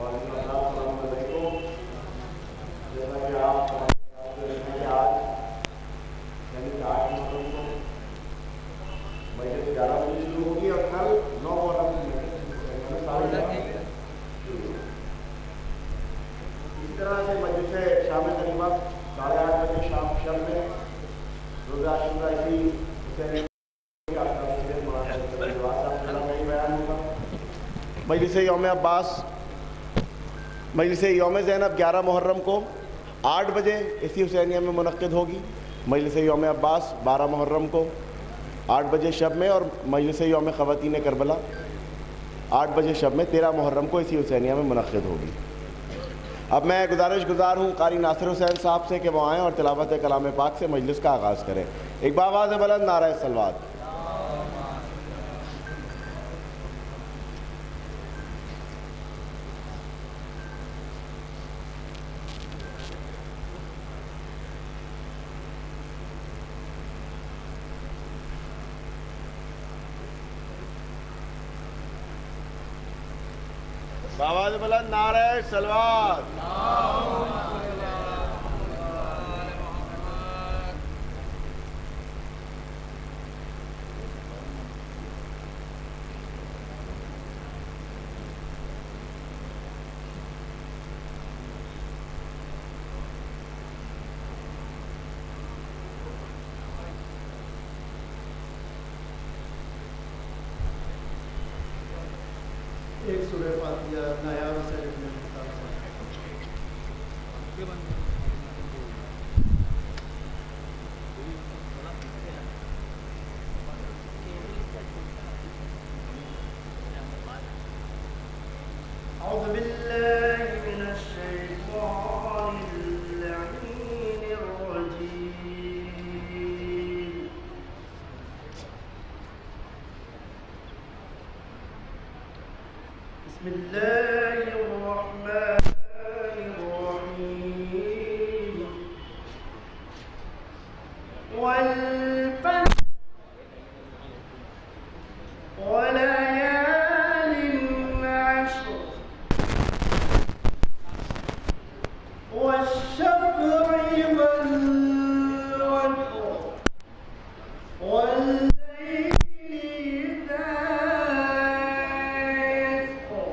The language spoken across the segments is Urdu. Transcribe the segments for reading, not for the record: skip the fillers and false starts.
اور السلام علیکم. جیسا کہ آپ دیکھیں کہ آج یعنی کہ 8 محرم کو مجلس 11 بجے شروع ہوگی اور کل 9 محرم کی مجلس 11:30 اسی طرح سے مجلس شام طریبہ 8:30 بجے شب میں روزہ عاشورہ اسی حسین مجلس یوم عباس مجلس یوم زینب 11 محرم کو 8 بجے اسی حسینیہ میں منعقد ہوگی. مجلس یوم عباس 12 محرم کو 8 بجے شب میں, اور مجلس یوم خواتین کربلا 8 بجے شب میں 13 محرم کو اسی حسینیہ میں منعقد ہوگی. اب میں گزار ہوں قاری ناصر حسین صاحب سے کہ وہ آئیں اور تلاوت کلام پاک سے مجلس کا آغاز کریں. ایک باواز بلند نعرہ صلوات. باواز بلند نعرہ صلوات. ایک سورہ فاتحہ نایاب سے لکھنے اعوذ باللہ من الشیطان اللعین الرجیم. بسم اللہ الرحمن الرحیم. والفجر وليال عشر والشفع والوتر والليل إذا يسر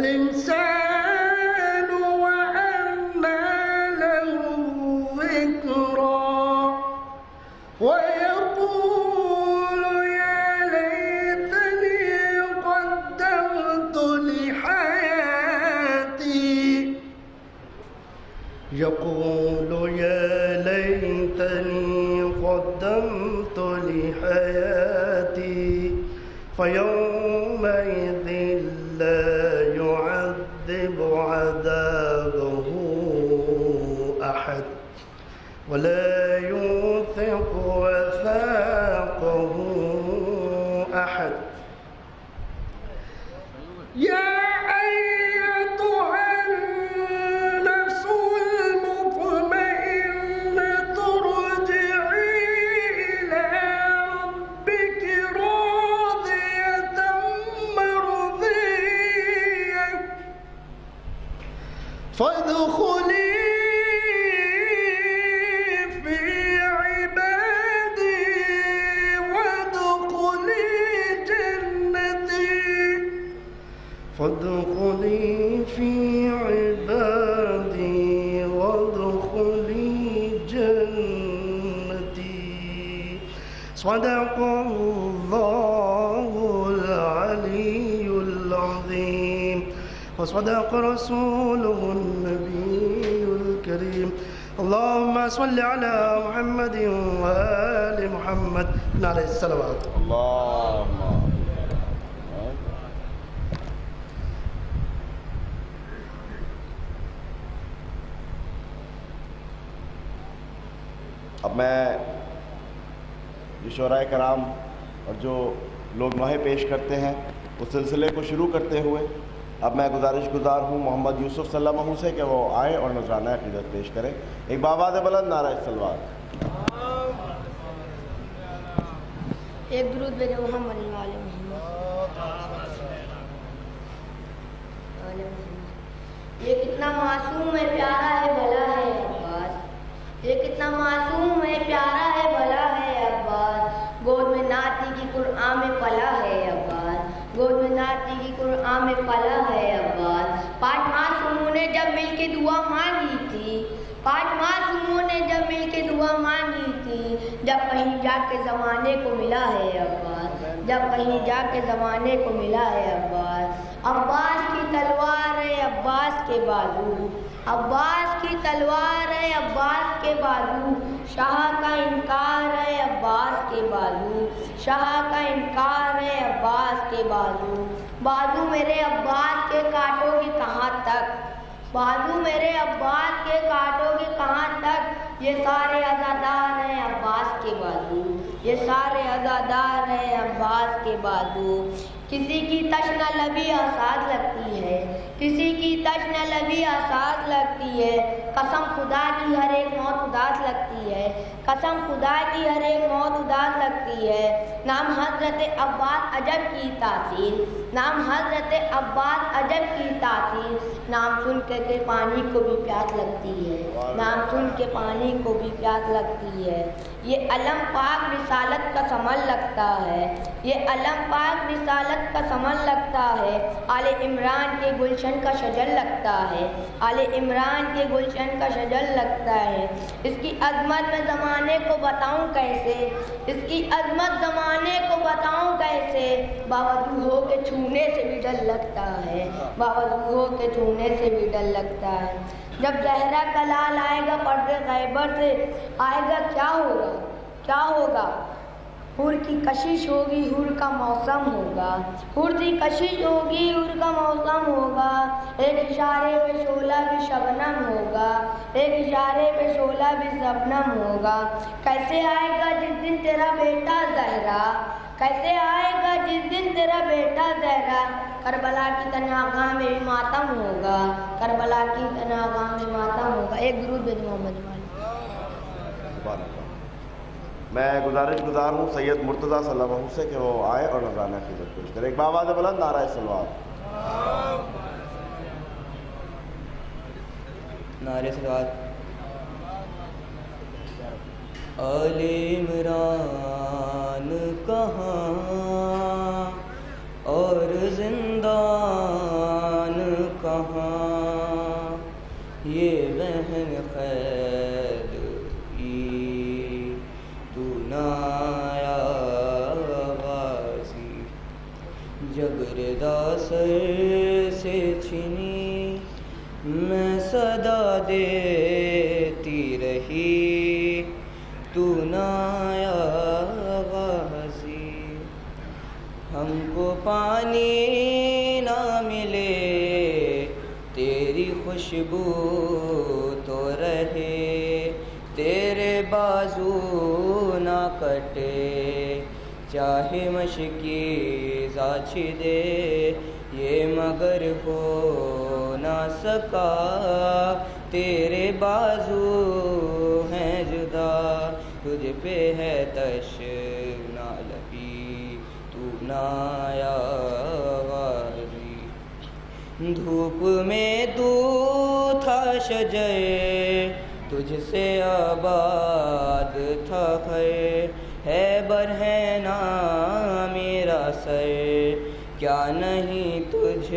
الإنسان وأنى له الذكرى ويقول يا ليتني قدمت لحياتي يقول يا ليتني قدمت لحياتي فيومئذ لا يعذب عذابه أحد ولا يوثق وثاقه أحد يا أيتها النفس المطمئنة ارجعي إلى ربك راضية مرضية فادخلي في عبادي وادخلي جنتي فادخلي في عبادي وادخلي جنتي صدق الله العلي العظيم وصدق رسوله النبي الكريم اللهم صل على محمد وآل محمد عليه الصلوات اللهم اب میں جو شعراء کرام اور جو لوگ نوحے پیش کرتے ہیں اس سلسلے کو شروع کرتے ہوئے اب میں گزارش گزار ہوں محمد یوسف صلی اللہ علیہ وسلم سے کہ وہ آئیں اور نذرانہ عقیدت پیش کریں. ایک بآواز بلند نعرہ صلوات. ایک درود بھیجو محمد وعلی محمد. یہ کتنا معصوم ہے پیارا ہے بھلا ہے عباس. یہ کتنا معصوم ہے پیارا ہے بھلا ہے عباس. گود میں ناتی کی قرآن میں پلا ہے عباس. گود میں ناتی کی قرآن میں پلا ہے عباس. پانچ معصوموں نے جب مل کے دعا مانگی تھی. پانچ معصوموں نے جب مل کے دعا مانگی تھی. جب کہیں جا کے زمانے کو ملا ہے عباس. جب کہیں جا کے زمانے کو ملا ہے عباس. عباس کی تلوار ہے عباس کے بازو. عباس کی تلوار ہے عباس کے بازو. شاہ کا انکار ہے عباس کے بازو. شاہ کا انکار ہے عباس کے بازو. بازو میرے عباس کے کاٹو گے کہاں تک. بازو میرے عباس کے کاٹو گے کہاں تک. یہ سارے عزادار ہیں عباس کے بازو. یہ سارے عزادار ہیں عباس کے بازو. کسی کی تشنہ لبی آساد لگتی ہے. کسی کی تشنہ لبی آساد لگتی ہے. قسم خدا کی ہر ایک موت اداس لگتی ہے. قسم خدا کی ہر ایک موت اداس لگتی ہے. نام حضرت عباس عجب کی تاثیر. نام حضرت عباس عجب کی تاثیر. نام سن کے پانی کو بھی پیاس لگتی ہے. نام سن کے پانی کو بھی پیاس لگتی ہے. یہ علم پاک رسالت کا سمن لگتا ہے. یہ علم پاک رسالت کا سمن لگتا ہے. آل عمران کے گلشن کا شجر لگتا ہے. آل عمران کے گلشن کا شجر لگتا ہے. اس کی عظمت میں زمانے کو بتاؤں کیسے. اس کی عظمت زمانے کو بتاؤں کیسے. باوجود ہو کے چھونے سے بھی ڈر لگتا ہے. باوجود ہو کے چھونے سے بھی ڈر لگتا ہے. جب زہرا کا لال آئے گا پردے غیبت سے آئے گا کیا ہوگا. کیا ہوگا. حور کی کشش ہوگی حور کا موسم ہوگا. حور کی کشش ہوگی حور کا موسم ہوگا. ایک اشارے پہ شعلہ بھی شبنم ہوگا. ایک اشارے پہ شعلہ بھی شبنم ہوگا. کیسے آئے گا جس دن تیرا بیٹا زہرا. کیسے آئے گا جس دن تیرا بیٹا زہرا. کربلا کی تنہاگاہ میں بھی ماتم ہوگا. کربلا کی تنہاگاہ میں ماتم ہوگا. ایک درود بھیج محمد والی. میں گزارش گزار ہوں سید مرتضیٰ صلی اللہ علیہ وسلم سے کہ وہ آئے اور نذرانہ عقیدت پیش کریں. ایک بآواز بلند نعرہ صلوات. نعرہ صلوات. آل عمران کہاں اور زندان کہاں یہ بہن خیر تو نہ آیا غازی، جب ردا سر سے چھنی میں صدا دیتی رہی، تو نہ آیا غازی۔ ہم کو پانی نہ ملے تیری خوشبو تو رہے، تیرے بازو نہ کٹے چاہے مشکی زاچ دے، یہ مگر ہو نہ سکا تیرے بازو ہیں جدا، تجھ پہ ہے تشنا لبی تو نہ آیا غازی۔ دھوپ میں تو تھا شجر تجھ سے آباد تھا خیر، ہے برہنہ میرا سر کیا نہیں تجھ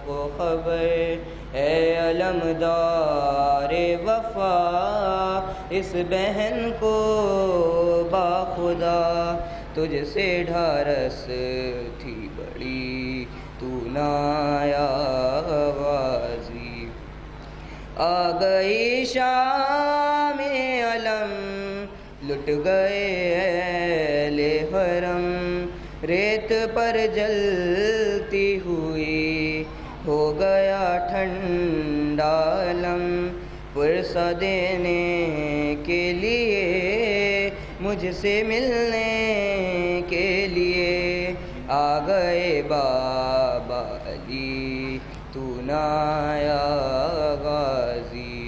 کو خبر، اے علمدار وفا اس بہن کو باخدا، تجھ سے ڈھارس تھی بڑی تو نہ آیا غازی۔ آ گئی شام علم لٹ گئے اہل حرم، ریت پر جلتی ہوئی ہو گیا ٹھنڈا علم، پرسہ دینے کے لیے مجھ سے ملنے کے لیے آ گئے بابا علی تو نہ آیا غازی۔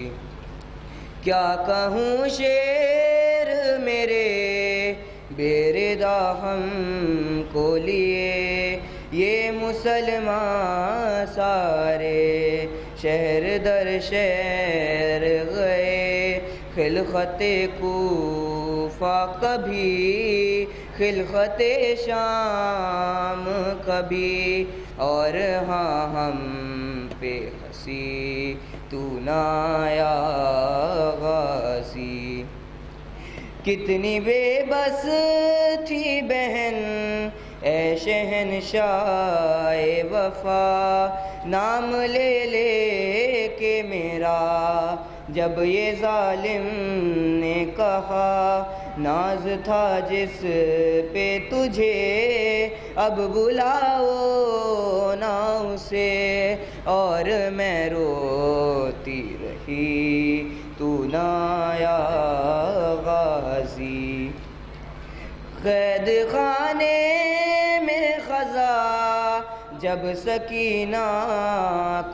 کیا کہوں شعر میرے بے ردا ہم کو لیے، یہ مسلمان سارے شہر در شہر گئے، خلقت کوفہ کبھی خلقت شام کبھی، اور ہاں ہم پہ ہنسی تو نہ آیا غازی۔ کتنی بے بس تھی بہن اے شہنشاہ وفا، نام لے لے کے میرا جب یہ ظالم نے کہا، ناز تھا جس پہ تجھے اب بلاؤ نہ اسے، اور میں روتی رہی تو نہ آیا غازی۔ قید خانے میں خزاں جب سکینہ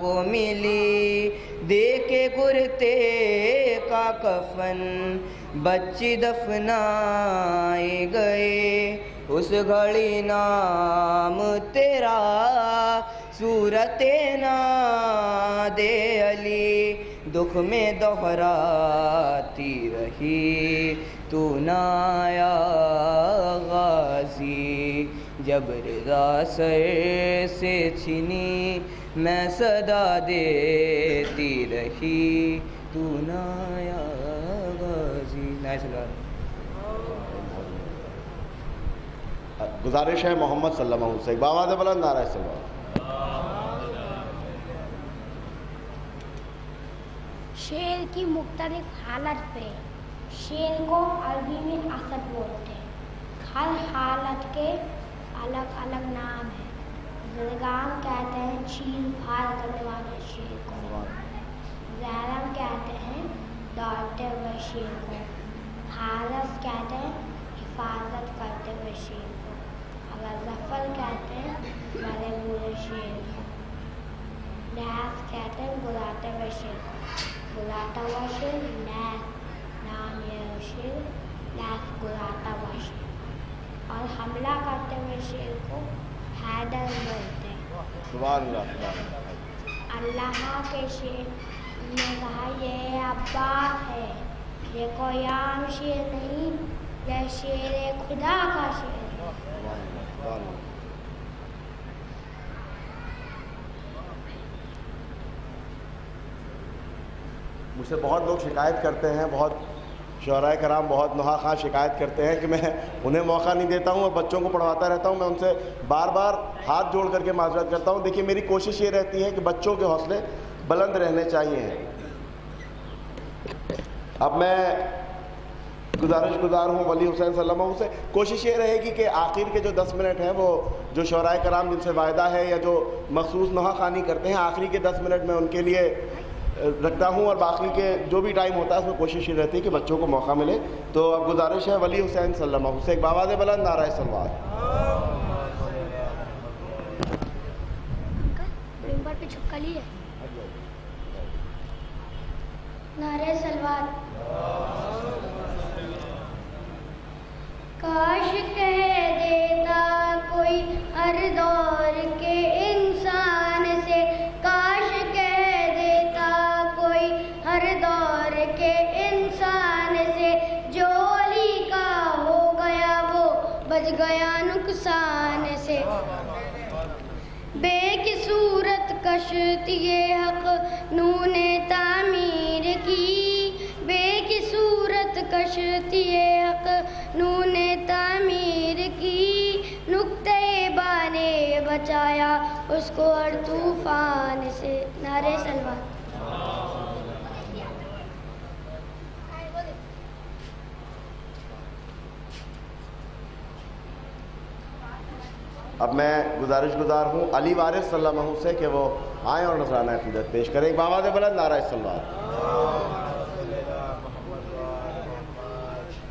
کو ملی، دے کے کرتے کا کفن بچی دفنائے گئے، اس گھڑی نام تیرا صورت ناد علی، دکھ میں دہراتی رہی تو نہ آیا غازی۔ جب رضا سر سے چھنی میں صدا دیتی رہی تو نہ آیا غازی۔ گزارش ہے محمد صلی اللہ علیہ وسلم سے بآواز بلند نعرہ صلوات۔ شعر کی مختلف حالت پہ شعر کو عربی میں اثر بولتے ہیں، ہر حالت کے الگ الگ نام ہیں۔ زرگام کہتے ہیں چھین پھاڑ کرنے والے شعر کو، زیرم کہتے ہیں دوڑتے ہوئے شعر کو، حارس کہتے ہیں حفاظت کرتے ہوئے شعر کو، اگر ظفر کہتے ہیں مرے ہوئے شعر کو، نیس کہتے ہیں گلاتے ہوئے شعر کو، گلاتا ہوا شعر نیس نام یہ شعر، نیس گلاتا ہوا شعر، اور حملہ کرتے ہوئے شعر کو حیدر بولتے ہیں۔ سبحان اللہ سبحان اللہ۔ اللہ کے شعر نے کہا یہ عباس ہے، یہ کوئی عام شعر نہیں، یہ شعر خدا کا شعر ہے۔ سبحان اللہ سبحان اللہ۔ مجھ سے بہت لوگ شکایت کرتے ہیں، بہت شعراء کرام، بہت نحا خواں شکایت کرتے ہیں کہ میں انہیں موقع نہیں دیتا ہوں اور بچوں کو پڑھواتا رہتا ہوں. میں ان سے بار بار ہاتھ جوڑ کر کے معذرت کرتا ہوں. دیکھیے میری کوشش یہ رہتی ہے کہ بچوں کے حوصلے بلند رہنے چاہیے. اب میں گزارش گزار ہوں ولی حسین صلی اللہ علیہ وسلم سے، کوشش یہ رہے گی کہ آخر کے جو 10 منٹ ہیں وہ جو شعراء کرام جن سے وعدہ ہے یا جو مخصوص نحا خوانی کرتے ہیں، آخری کے 10 منٹ میں ان کے لیے رکھتا ہوں، اور باقی کے جو بھی ٹائم ہوتا ہے اس میں کوشش یہ رہتی ہے کہ بچوں کو موقع ملے. تو اب گزارش ہے ولی حسین صلی اللہ علیہ وسلم سے ایک باواز بلند نعرہ صلوات. ممبر پہ چھپکا لی ہے. نعرہ صلوات. کاش کہہ دیتا کوئی ہر دور کے انسان سے، کاش کہہ دیتا کوئی ہر دور کے انسان سے، جو علی کا ہو گیا وہ بچ گیا نقصان سے. بے کی صورت کشتی حق نوں نے تعمیر کی، بے کی صورت کشتی حق نوں نے تعمیر کی، نقطۂ با نے بچایا اس کو ہر طوفان سے. نعرہ صلوات. اب میں گزارش گزار ہوں علی وارث صلی اللہ علیہ وسلم سے کہ وہ آئیں اور نذرانہ عقیدت پیش کریں. ایک باواز بلند نعرہ صلوات.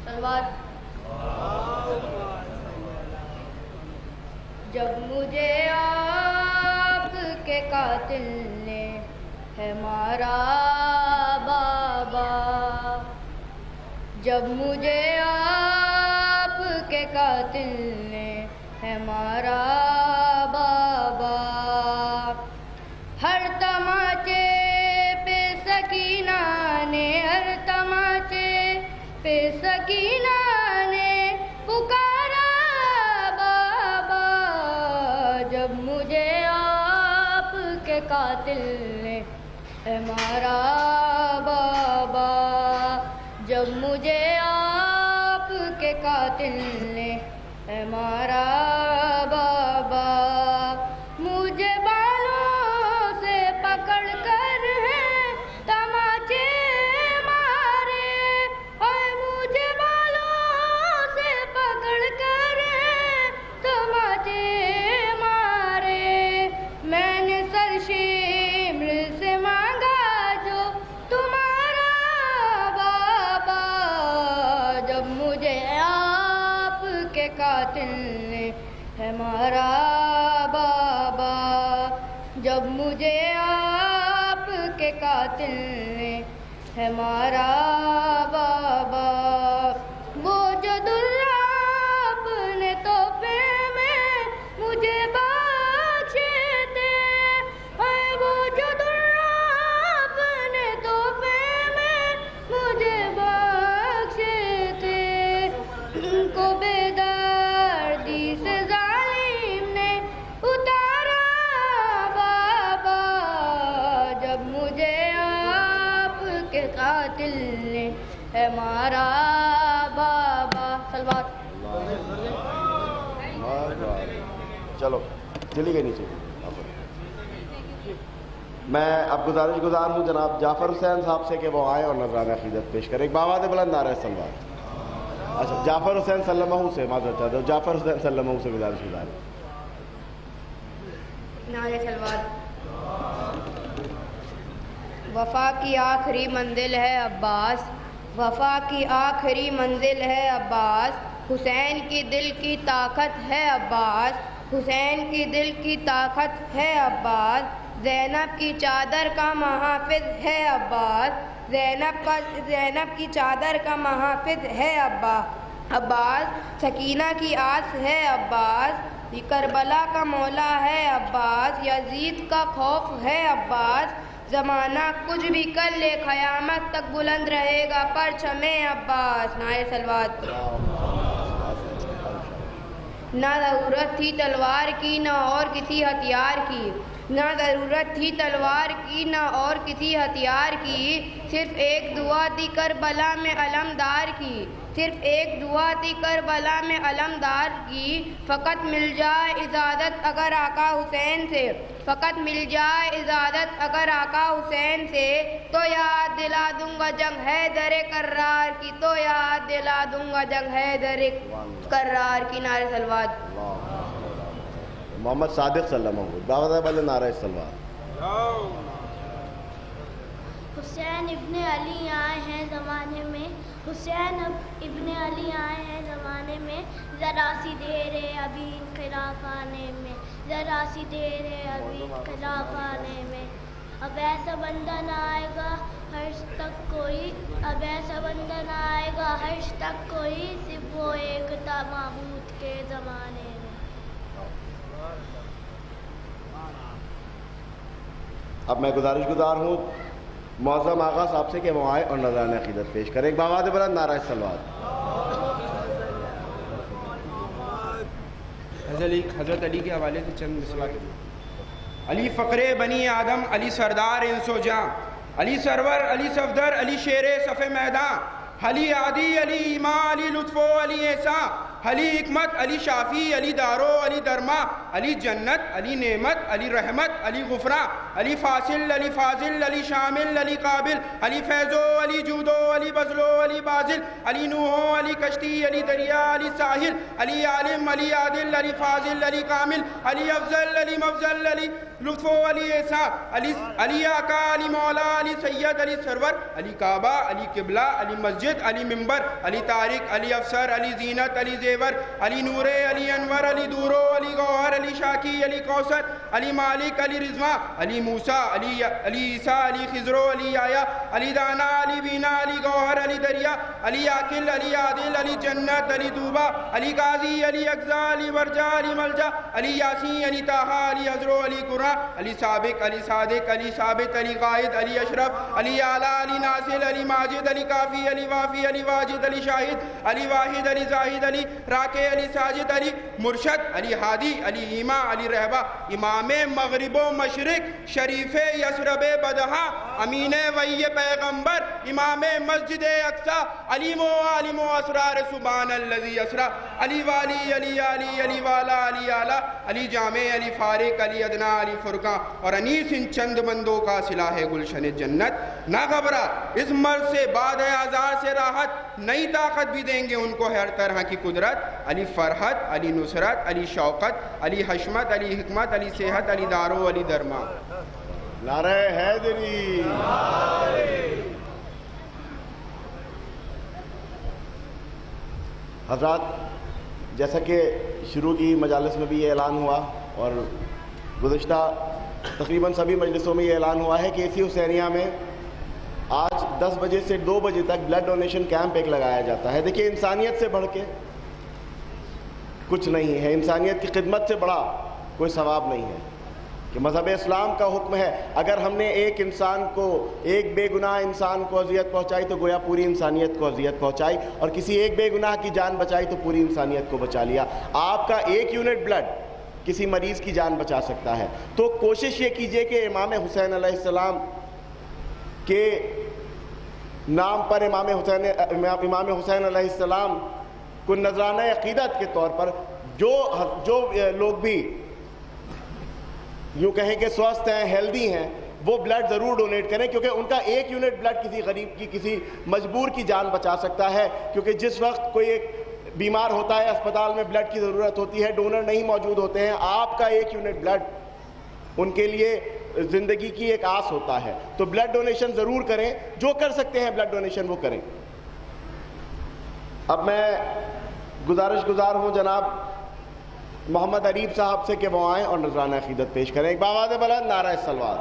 صلوات. جب مجھے آپ کے قاتل نے ہے مارا بابا، جب مجھے آپ کے قاتل نے ہے مارا بابا، ہر تماچے پہ سکینہ نے، ہر تماچے پہ سکینہ نے پکارا بابا، جب مجھے آپ کے قاتل نے ہے مارا بابا، جب مجھے آپ کے قاتل نے ہے مارا بابا، مجھے بالوں سے پکڑ کر ہے تماچے مارے، اور مجھے بالوں سے پکڑ کر ہے تماچے مارے، میں نے سر شمر سے مانگا جو تمہارا بابا، جب مجھے آپ کے قاتل نے ہے مارا بابا، جب مجھے آپ کے قاتل نے ہے مارا بابا، وہ جو دراب نے تحفے میں مجھے بخشے تھے، وہ جو دراب نے تحفے میں مجھے بخشے تھے، ان کو بیدردی سے ظالم نے اتارا بابا، جب مجھے آپ کے قاتل نے ہے مارا بابا. صلوات. چلو چلی گئی نیچے. میں اب گزارش گزار ہوں جناب جعفر حسین صاحب سے کہ وہ آئیں اور نذرانہ عقیدت پیش کریں. ایک باواز بلند نعرہ صلوات. اچھا جعفر حسین صلی اللہ علیہ وسلم سے معذرت چاہتا ہوں، جعفر حسین صلی اللہ علیہ وسلم سے گزارش گزار. نعرہ صلوات. وفا کی آخری منزل ہے عباس، وفا کی آخری منزل ہے عباس، حسین کی دل کی طاقت ہے عباس، حسین کی دل کی طاقت ہے عباس، زینب کی چادر کا محافظ ہے عباس، زینب کی چادر کا محافظ ہے عباس، سکینہ کی آس ہے عباس، کربلا کا مولا ہے عباس، یزید کا خوف ہے عباس، زمانہ کچھ بھی کر لے قیامت تک بلند رہے گا پرچم عباس. نعرہ صلوات. نہ ضرورت تھی تلوار کی نہ اور کسی ہتھیار کی، نہ ضرورت تھی تلوار کی نہ اور کسی ہتھیار کی، صرف ایک دعا تھی کربلا میں علمدار کی، صرف ایک دعا تھی کربلا میں علمدار کی، فقط مل جائے اجازت اگر آقا حسین سے، فقط مل جائے اجازت اگر آقا حسین سے، تو یاد دلا دوں گا جنگ حیدر کرار کی، تو یاد دلا دوں گا جنگ حیدر کرار کی۔ نعرہ صلوات۔ محمد صادق صلی اللہ علیہ وسلم بابا والے نعرہ صلوات۔ حسین ابن علی آئے ہیں زمانے میں، حسین ابن علی آئے ہیں زمانے میں، ذرا سی دیر ہے ابھی انقلاب آنے میں، ذرا سی دیر ہے ابھی انقلاب آنے میں، اب ایسا بندہ نہ آئے گا حرش تک کوئی، اب ایسا بندہ نہ آئے گا حرش تک کوئی، صرف وہ ایک تھا معبود کے زمانے میں۔ اب میں گزارش گزار ہوں معظم آغا صاحب سے کہ وہ آئے اور نذرانہ عقیدت پیش کریں۔ ایک بآواز بلند نعرہ صلوات۔ حضرت علی کے حوالے سے چند مثالیں۔ علی فقر بنی آدم، علی سردار انس و جاں، علی سرور، علی صفدر، علی شیر صف میدان، علی عادی، علی ایمان، علی لطف و علی احسان، علی حکمت، علی شافی، علی دارو، علی درما، علی جنت، علی نعمت، علی رحمت، علی غفران، علی فاصل، علی فاضل، علی شامل، علی قابل، علی فیضو، علی جودو، علی بزلو، علی بازل، علی نوحو، علی کشتی، علی دریا، علی ساحل، علی عالم، علی عادل، علی فاضل، علی کامل، علی افضل، علی مفضل، علی لطف و علی احسان، علی آقا، علی مولا، علی سید، علی سرور، علی کعبہ، علی قبلہ، علی مسجد، علی ممبر، علی طارق، علی افسر، علی زینت، علی زیور، علی نور، علی انور، علی دورو، علی گوہر، علی شاکی، علی کوثر، علی مالک، علی رضوان، علی موسیٰ، علی عیسیٰ، علی خضرو، علی آیا، علی دانا، علی بینا، علی گوہر، علی دریا، علی عاقل، علی عادل، علی جنت، علی طوبہ، علی قاضی، علی اقضا، علی ورجا، علی ملجا، علی یاسین، علی طٰہٰ، علی حضرو، علی قرآن، علی سابق، علی صادق، علی ثابت، علی قائد، علی اشرف، علی اعلیٰ، علی ناصر، علی ماجد، علی کافی، علی وافی، علی واجد، علی شاہد، علی واحد، علی زاہد، علی راکع، علی ساجد، علی مرشد، علی ہادی، علی ایماں، علی رہبہ، امام مغرب و مشرق، شریف یثرب بدہاں، امین وحی پیغمبر، امام مسجد اقصیٰ، علیم و عالم و اسرار سبحان الذی اسریٰ، علی والی، علی علی، علی والا، علی اعلیٰ، علی جامع، علی فارق، علی ادنا، علی فرقاں، اور انیس ان چند بندوں کا صلاح گلشن جنت۔ نہ گھبرا، اس مرض سے بعد آزار سے راحت، نئی طاقت بھی دیں گے ان کو ہر طرح کی قدرت، علی فرحت، علی نصرت، علی شوقت، علی حشمت، علی حکمت، علی صحت، علی دارو، علی درما۔ نعرہ حیدری۔ حضرات، جیسا کہ شروع کی مجالس میں بھی یہ اعلان ہوا اور گزشتہ تقریباً سبھی مجلسوں میں یہ اعلان ہوا ہے کہ اسی حسینیہ میں آج 10 بجے سے 2 بجے تک بلڈ ڈونیشن کیمپ ایک لگایا جاتا ہے۔ دیکھیے، انسانیت سے بڑھ کے کچھ نہیں ہے، انسانیت کی خدمت سے بڑا کوئی ثواب نہیں ہے کہ مذہب اسلام کا حکم ہے اگر ہم نے ایک انسان کو، ایک بے گناہ انسان کو اذیت پہنچائی تو گویا پوری انسانیت کو اذیت پہنچائی، اور کسی ایک بے گناہ کی جان بچائی تو پوری انسانیت کو بچا لیا۔ آپ کا ایک یونٹ بلڈ کسی مریض کی جان بچا سکتا ہے۔ تو کوشش یہ کیجئے کہ امام حسین علیہ السلام کے نام پر امام حسین علیہ السلام کو نذرانہ عقیدت کے طور پر جو لوگ بھی یوں کہیں کہ سوستھ ہیں، ہیلدی ہیں، وہ بلڈ ضرور ڈونیٹ کریں، کیونکہ ان کا ایک یونٹ بلڈ کسی غریب کی، کسی مجبور کی جان بچا سکتا ہے۔ کیونکہ جس وقت کوئی ایک بیمار ہوتا ہے، اسپتال میں بلڈ کی ضرورت ہوتی ہے، ڈونر نہیں موجود ہوتے ہیں، آپ کا ایک یونٹ بلڈ ان کے لیے زندگی کی ایک آس ہوتا ہے۔ تو بلڈ ڈونیشن ضرور کریں، جو کر سکتے ہیں بلڈ ڈونیشن وہ کریں۔ اب میں گزارش گزار ہوں جناب محمد عریب صاحب سے کہ وہ آئیں اور نذرانہ عقیدت پیش کریں۔ ایک بآواز بلند نعرہ صلوات۔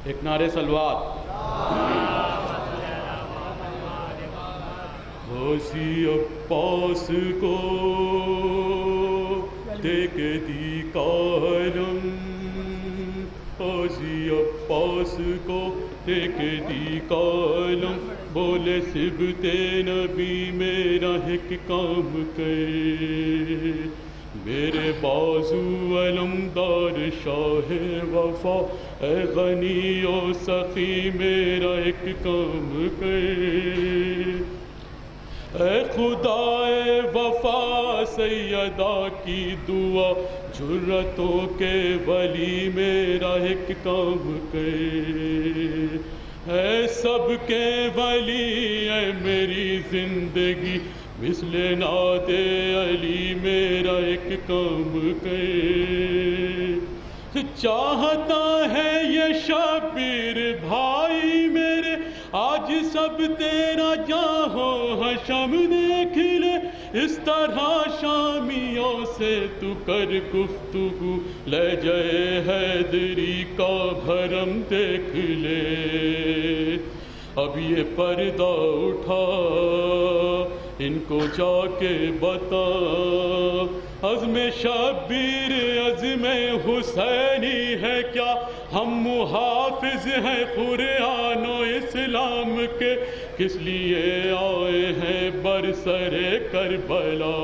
ایک نعرہ صلوات۔ غازی عباس کو دیکھتی کارم، غازی عباس کو زندگی کالم بولے سبت نبی میرا ایک کام کر میرے بازو علمدار شاہ وفا اے غنی و سخی میرا ایک کام کر اے خدا وفا سیدہ کی دعا جرتوں کے ولی میرا ایک کام کر اے سب کے ولی اے میری زندگی مثل نعت علی میرا ایک کام کر چاہتا ہے یہ شبیر بھائی میرے آج سب تیرا جاہو حشم دیکھ لے اس طرح شامیوں سے تو کر گفتگو لے جائے حیدری کا بھرم دیکھ لے اب یہ پردہ اٹھا ان کو جا کے بتا عزم شبیر عزم حسینی ہے کیا ہم محافظ ہیں قرآن و اسلام کے کس لیے آئے ہیں برسر کربلا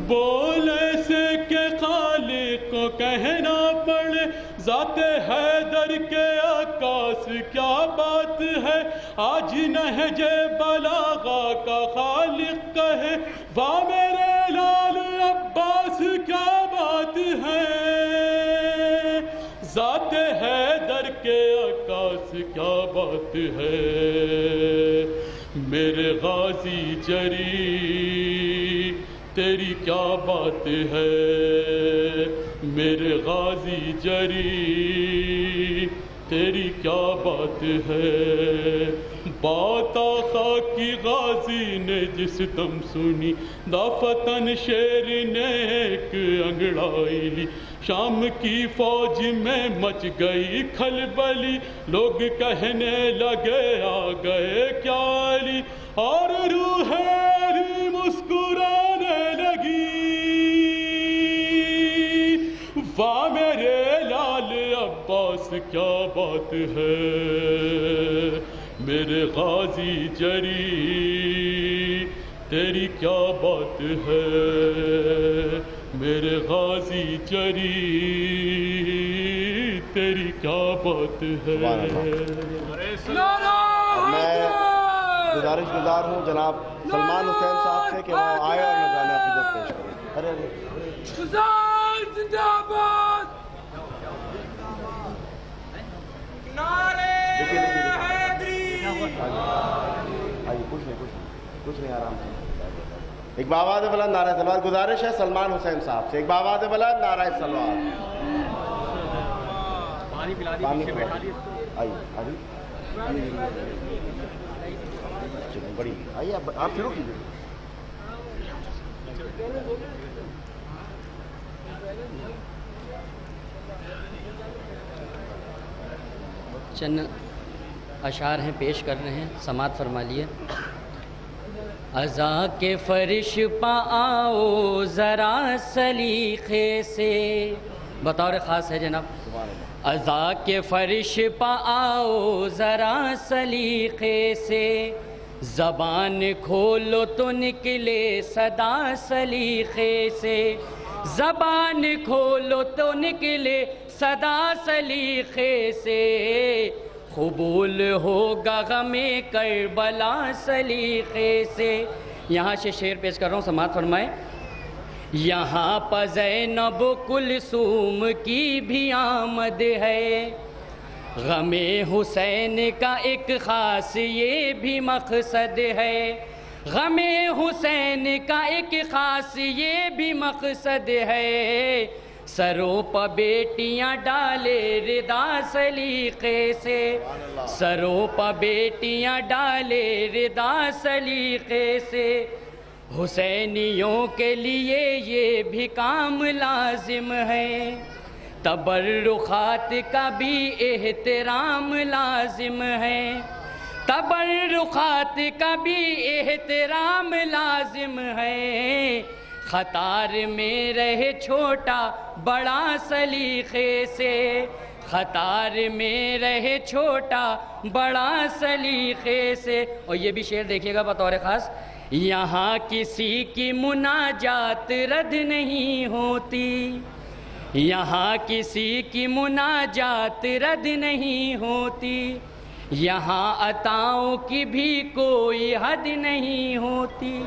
بولے سے کہ خالق کو کہنا پڑے ذات حیدر کے عکاس کیا بات ہے آج نہج بلاغہ کا خالق کہے واہ میرے لال عباس کیا بات ہے ذات حیدر کے عکاس کیا بات ہے میرے غازی جری تیری کیا بات ہے میرے غازی جری تیری کیا بات ہے بات آقا کی غازی نے جس دم سنی دافتن شیر نے ایک انگڑائی لی شام کی فوج میں مچ گئی کھلبلی لوگ کہنے لگے آ گئے کیا علی اور روح علی مسکرانے لگی واہ میرے لال عباس کیا بات ہے میرے غازی جری تیری کیا بات ہے میرے غازی جری تیری کیا بات ہے میں گزارش گزار ہوں جناب سلمان حسین صاحب سے کہ وہ آئے اور نظام عقیدت پیش کریں ارے کچھ نہیں آرام سے ایک بآواز بلند نعرہ سلوات گزارش ہے سلمان حسین صاحب سے ایک بآواز بلند نعرہ سلوات پانی بڑی آئیے آپ شروع کیجیے چند اشعار ہیں پیش کر رہے ہیں سماعت فرما لیے عزا کے فرش پا آؤ ذرا سلیقے سے بطور خاص ہے جناب عزا کے فرش پا آؤ ذرا سلیقے سے زبان کھولو تو نکلے صدا سلیقے سے زبان کھولو تو نکلے صدا سلیقے سے قبول ہوگا غم کربلا سلیقے سے یہاں سے شعر پیش کر رہا ہوں سماعت فرمائے یہاں پر زینب کلثوم کی بھی آمد ہے غم حسین کا ایک خاص یہ بھی مقصد ہے غم حسین کا ایک خاص یہ بھی مقصد ہے سروں پہ بیٹیاں ڈالے ردا سلیقے سے سروں پہ بیٹیاں ڈالے ردا سلیقے سے حسینیوں کے لیے یہ بھی کام لازم ہے تبرخات کا بھی احترام لازم ہے تبرخات کا بھی احترام لازم ہے قطار میں رہے چھوٹا بڑا سلیقے سے قطار میں رہے چھوٹا بڑا سلیقے سے. اور یہ بھی شعر دیکھیے گا بطور خاص. یہاں کسی کی مناجات رد نہیں ہوتی, یہاں کسی کی مناجات رد نہیں ہوتی, یہاں عطاؤں کی بھی کوئی حد نہیں ہوتی,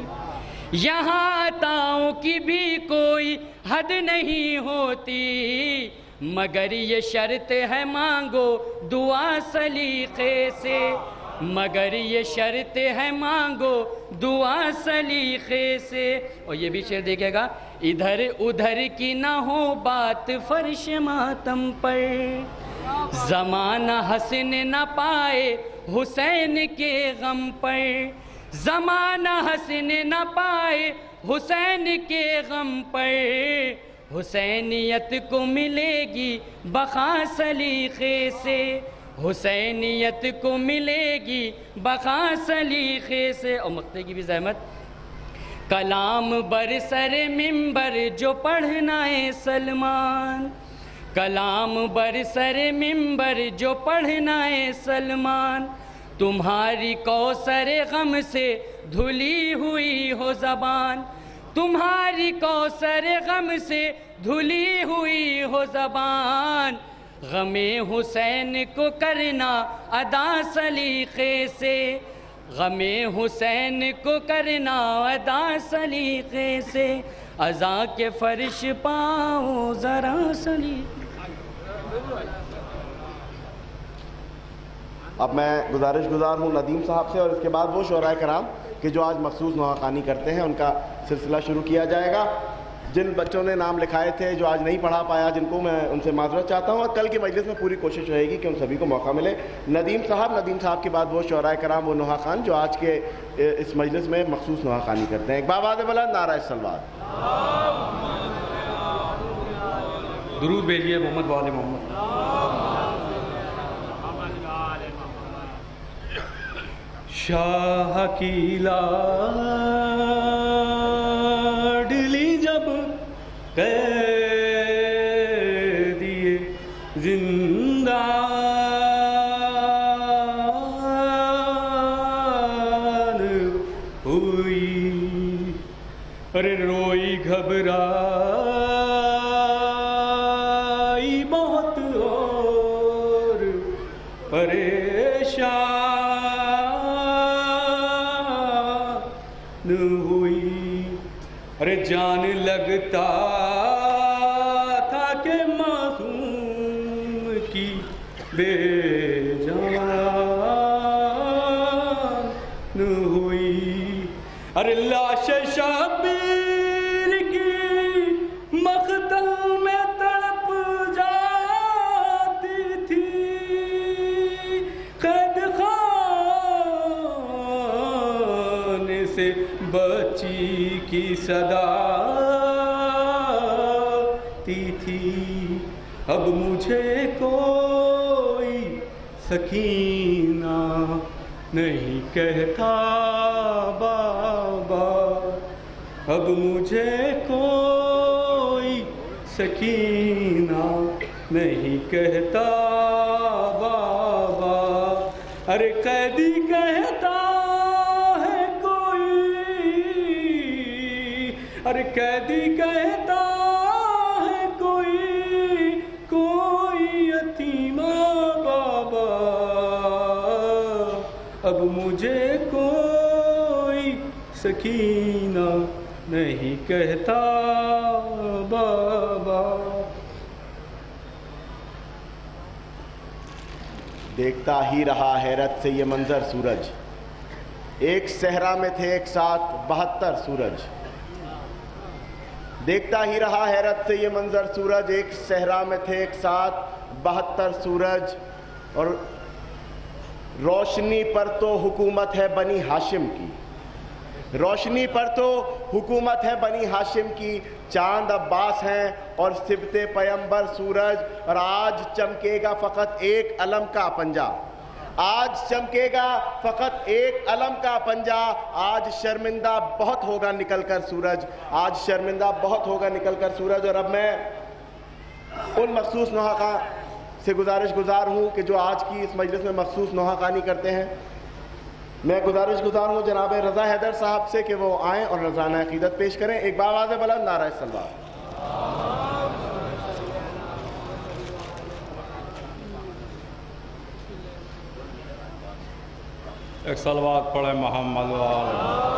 یہاں عطاؤں کی بھی کوئی حد نہیں ہوتی, مگر یہ شرط ہے مانگو دعا سلیقے سے, مگر یہ شرط ہے مانگو دعا سلیقے سے. اور یہ بھی شعر دیکھے گا. ادھر ادھر کی نہ ہو بات فرش ماتم پر, زمانہ حسن نہ پائے حسین کے غم پر, زمانہ حسن نہ پائے حسین کے غم پر, حسینیت کو ملے گی بقا سلیقے سے, حسینیت کو ملے گی بقا سلیقے سے. اور مقطع کی بھی زحمت. کلام بر سر ممبر جو پڑھنا ہے سلمان, کلام بر سر ممبر جو پڑھنا ہے سلمان, تمہاری کوثر غم سے دھلی ہوئی ہو زبان, تمہاری کوثر غم سے دھلی ہوئی ہو زبان, غم حسین کو کرنا ادا سلیقے سے, غم حسین کو کرنا ادا سلیقے سے, ازاں کے فرش پاؤ ذرا سلیقے. اب میں گزارش گزار ہوں ندیم صاحب سے, اور اس کے بعد وہ شعراء کرام کہ جو آج مخصوص نوحہ خوانی کرتے ہیں ان کا سلسلہ شروع کیا جائے گا. جن بچوں نے نام لکھائے تھے جو آج نہیں پڑھا پایا, جن کو میں ان سے معذرت چاہتا ہوں, اور کل کی مجلس میں پوری کوشش رہے گی کہ ان سبھی کو موقع ملے. ندیم صاحب کے بعد وہ شعراء کرام, وہ نوحہ خوان جو آج کے اس مجلس میں مخصوص نوحہ خوانی کرتے ہیں. ایک بآواز بلند نعرہ صلوات. درود بھیجیے محمد وآل محمد. شاہ کی لاڈلی جب قیدی زندان ہوئی, ارے روئی گھبرائی بہت اور پریشان ہوئی, ارے جان لگتا تھا کہ معصوم کی بے جان ہوئی, ارے لاش شبیر کی مقتل میں تڑپ جاتی تھی, قید خانے سے بچی کی صدا تی تھی, اب مجھے کوئی سکینہ نہیں کہتا بابا, اب مجھے کوئی سکینہ نہیں کہتا بابا, ارے قیدی کہتا ہے کوئی, ارے قیدی کہتا ہے کوئی, کوئی یتیمہ بابا, اب مجھے کوئی سکینہ نہیں کہتا بابا. دیکھتا ہی رہا حیرت سے یہ منظر سورج, ایک صحرا میں تھے ایک ساتھ 72 سورج. دیکھتا ہی رہا حیرت سے یہ منظر سورج, ایک صحرا میں تھے ایک ساتھ 72 سورج, اور روشنی پر تو حکومت ہے بنی ہاشم کی, روشنی پر تو حکومت ہے بنی ہاشم کی, چاند عباس ہیں اور سبط پیمبر سورج, اور آج چمکے گا فقط ایک علم کا پنجہ, آج چمکے گا فقط ایک علم کا پنجہ, آج شرمندہ بہت ہوگا نکل کر سورج, آج شرمندہ بہت ہوگا نکل کر سورج. اور اب میں ان مخصوص نوحہ سے گزارش گزار ہوں کہ جو آج کی اس مجلس میں مخصوص نوحہ خوانی کرتے ہیں، میں گزارش گزار ہوں جناب رضا حیدر صاحب سے کہ وہ آئیں اور نذرانہ عقیدت پیش کریں. ایک باواز بلند نعرہ صلوات. ایک صلوات پڑھے محمد وآلہ.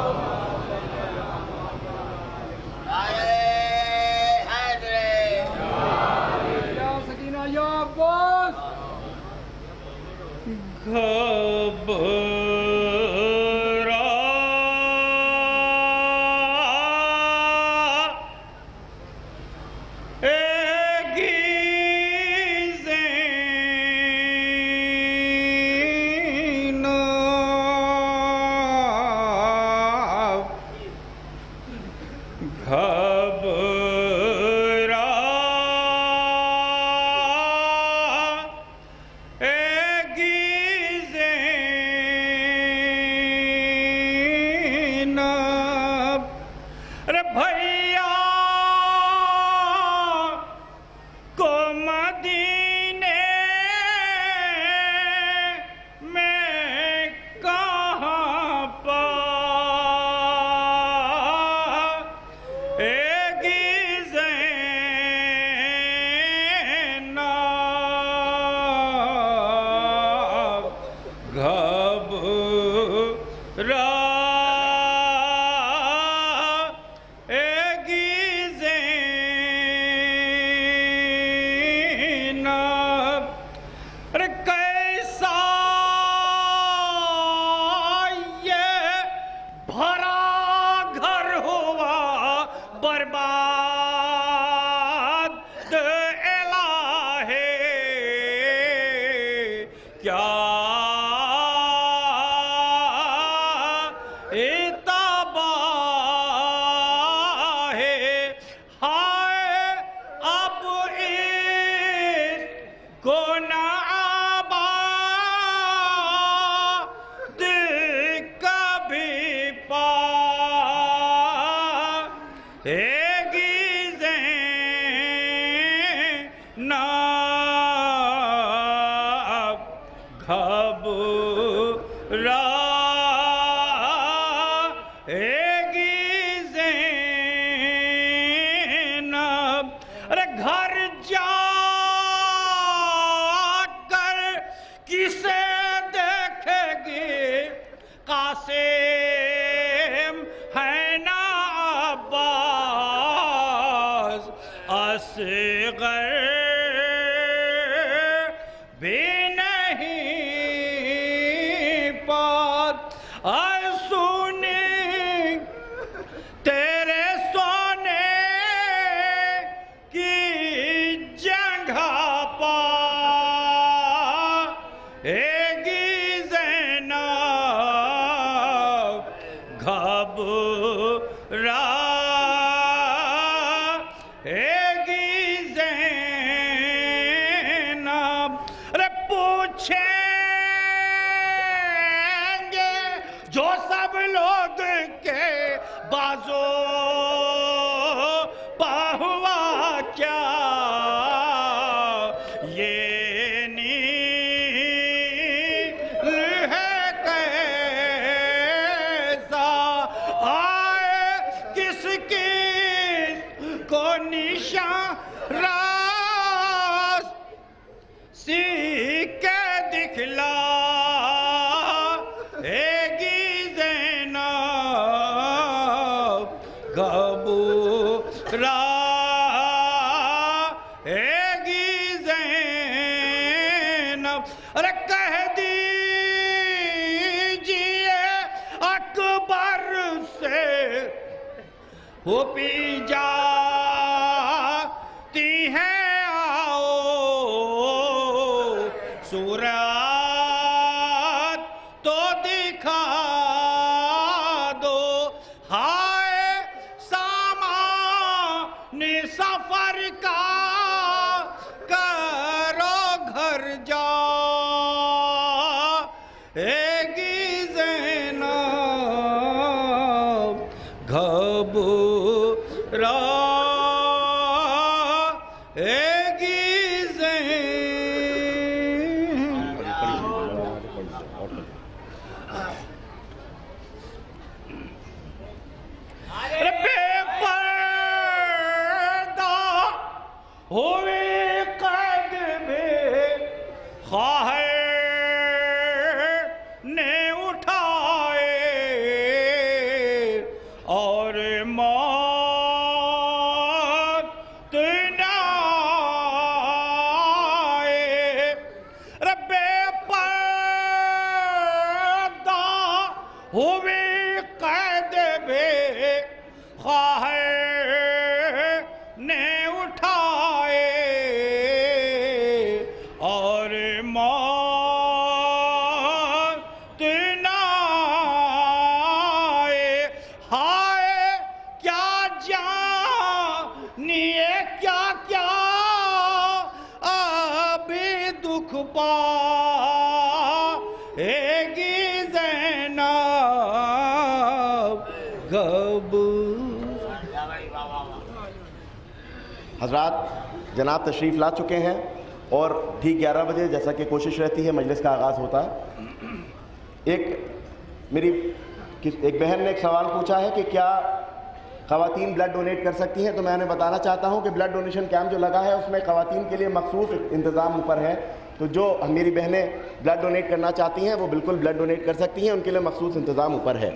وہ پی جاتی ہیں آؤ صورت تو دکھا دو ہائے سامان سفر کا کرو گھر جا گی زینب گھبرا گی زینب ہوئی قید بے خواہ نے اٹھائے اور موت نہ آئے. ہائے کیا جانیے کیا کیا ابھی دکھ پائے گی زینب کب. حضرات جناب تشریف لا چکے ہیں اور ٹھیک 11 بجے جیسا کہ کوشش رہتی ہے مجلس کا آغاز ہوتا ہے. ایک بہن نے ایک سوال پوچھا ہے کہ کیا خواتین بلڈ ڈونیٹ کر سکتی ہیں, تو میں انہیں بتانا چاہتا ہوں کہ بلڈ ڈونیشن کیمپ جو لگا ہے اس میں خواتین کے لیے مخصوص انتظام اوپر ہے. تو جو میری بہنیں بلڈ ڈونیٹ کرنا چاہتی ہیں وہ بالکل بلڈ ڈونیٹ کر سکتی ہیں, ان کے لیے مخصوص انتظام اوپر ہے.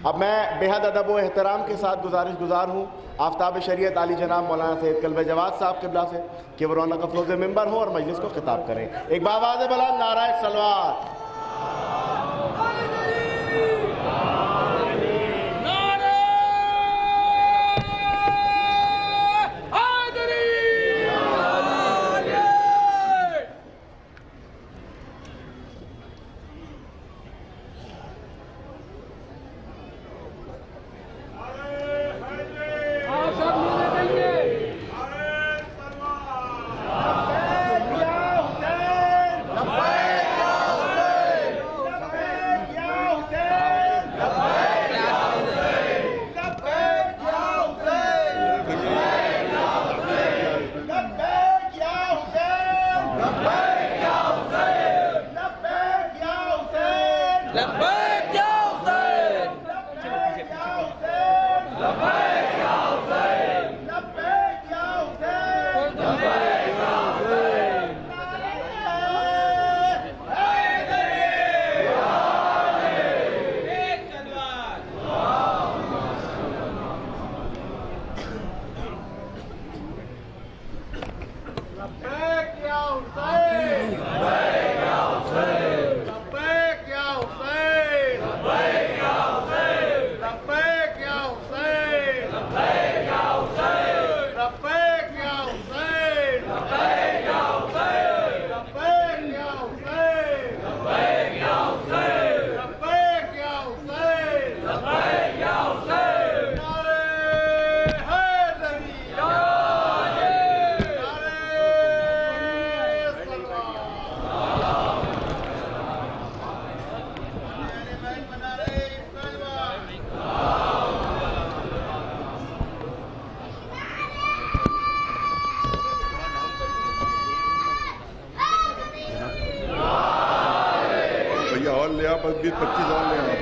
اب میں بے حد ادب و احترام کے ساتھ گزار ہوں آفتاب شریعت عالی جناب مولانا سید قلب جواد صاحب قبلہ سے کہ وہ رونق افروز ممبر ہوں اور مجلس کو خطاب کریں. ایک باواز بلند نعرہ صلوات. بس 20-25 اور لے آنا.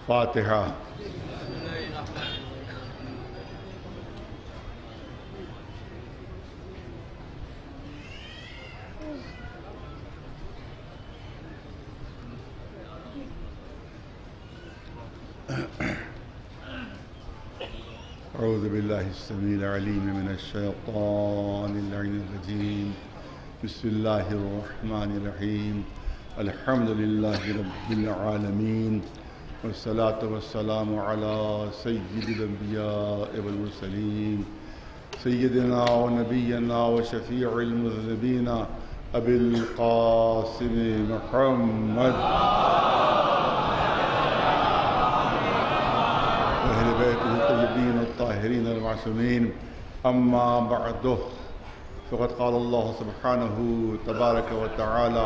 فاتحہ. اعوذ باللہ السمیع العلیم من الشیطان اللعین الرجیم. بسم اللہ الرحمن الرحیم. الحمد للہ رب العالمین والصلاة والسلام على سید الانبیاء والمرسلین سیدنا و نبینا و شفیع المذنبین ابی القاسم محمد اہل بیتہ الطیبین الطاہرین المعصومین. اما بعد فقد قال اللہ سبحانہ تبارک و تعالی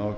9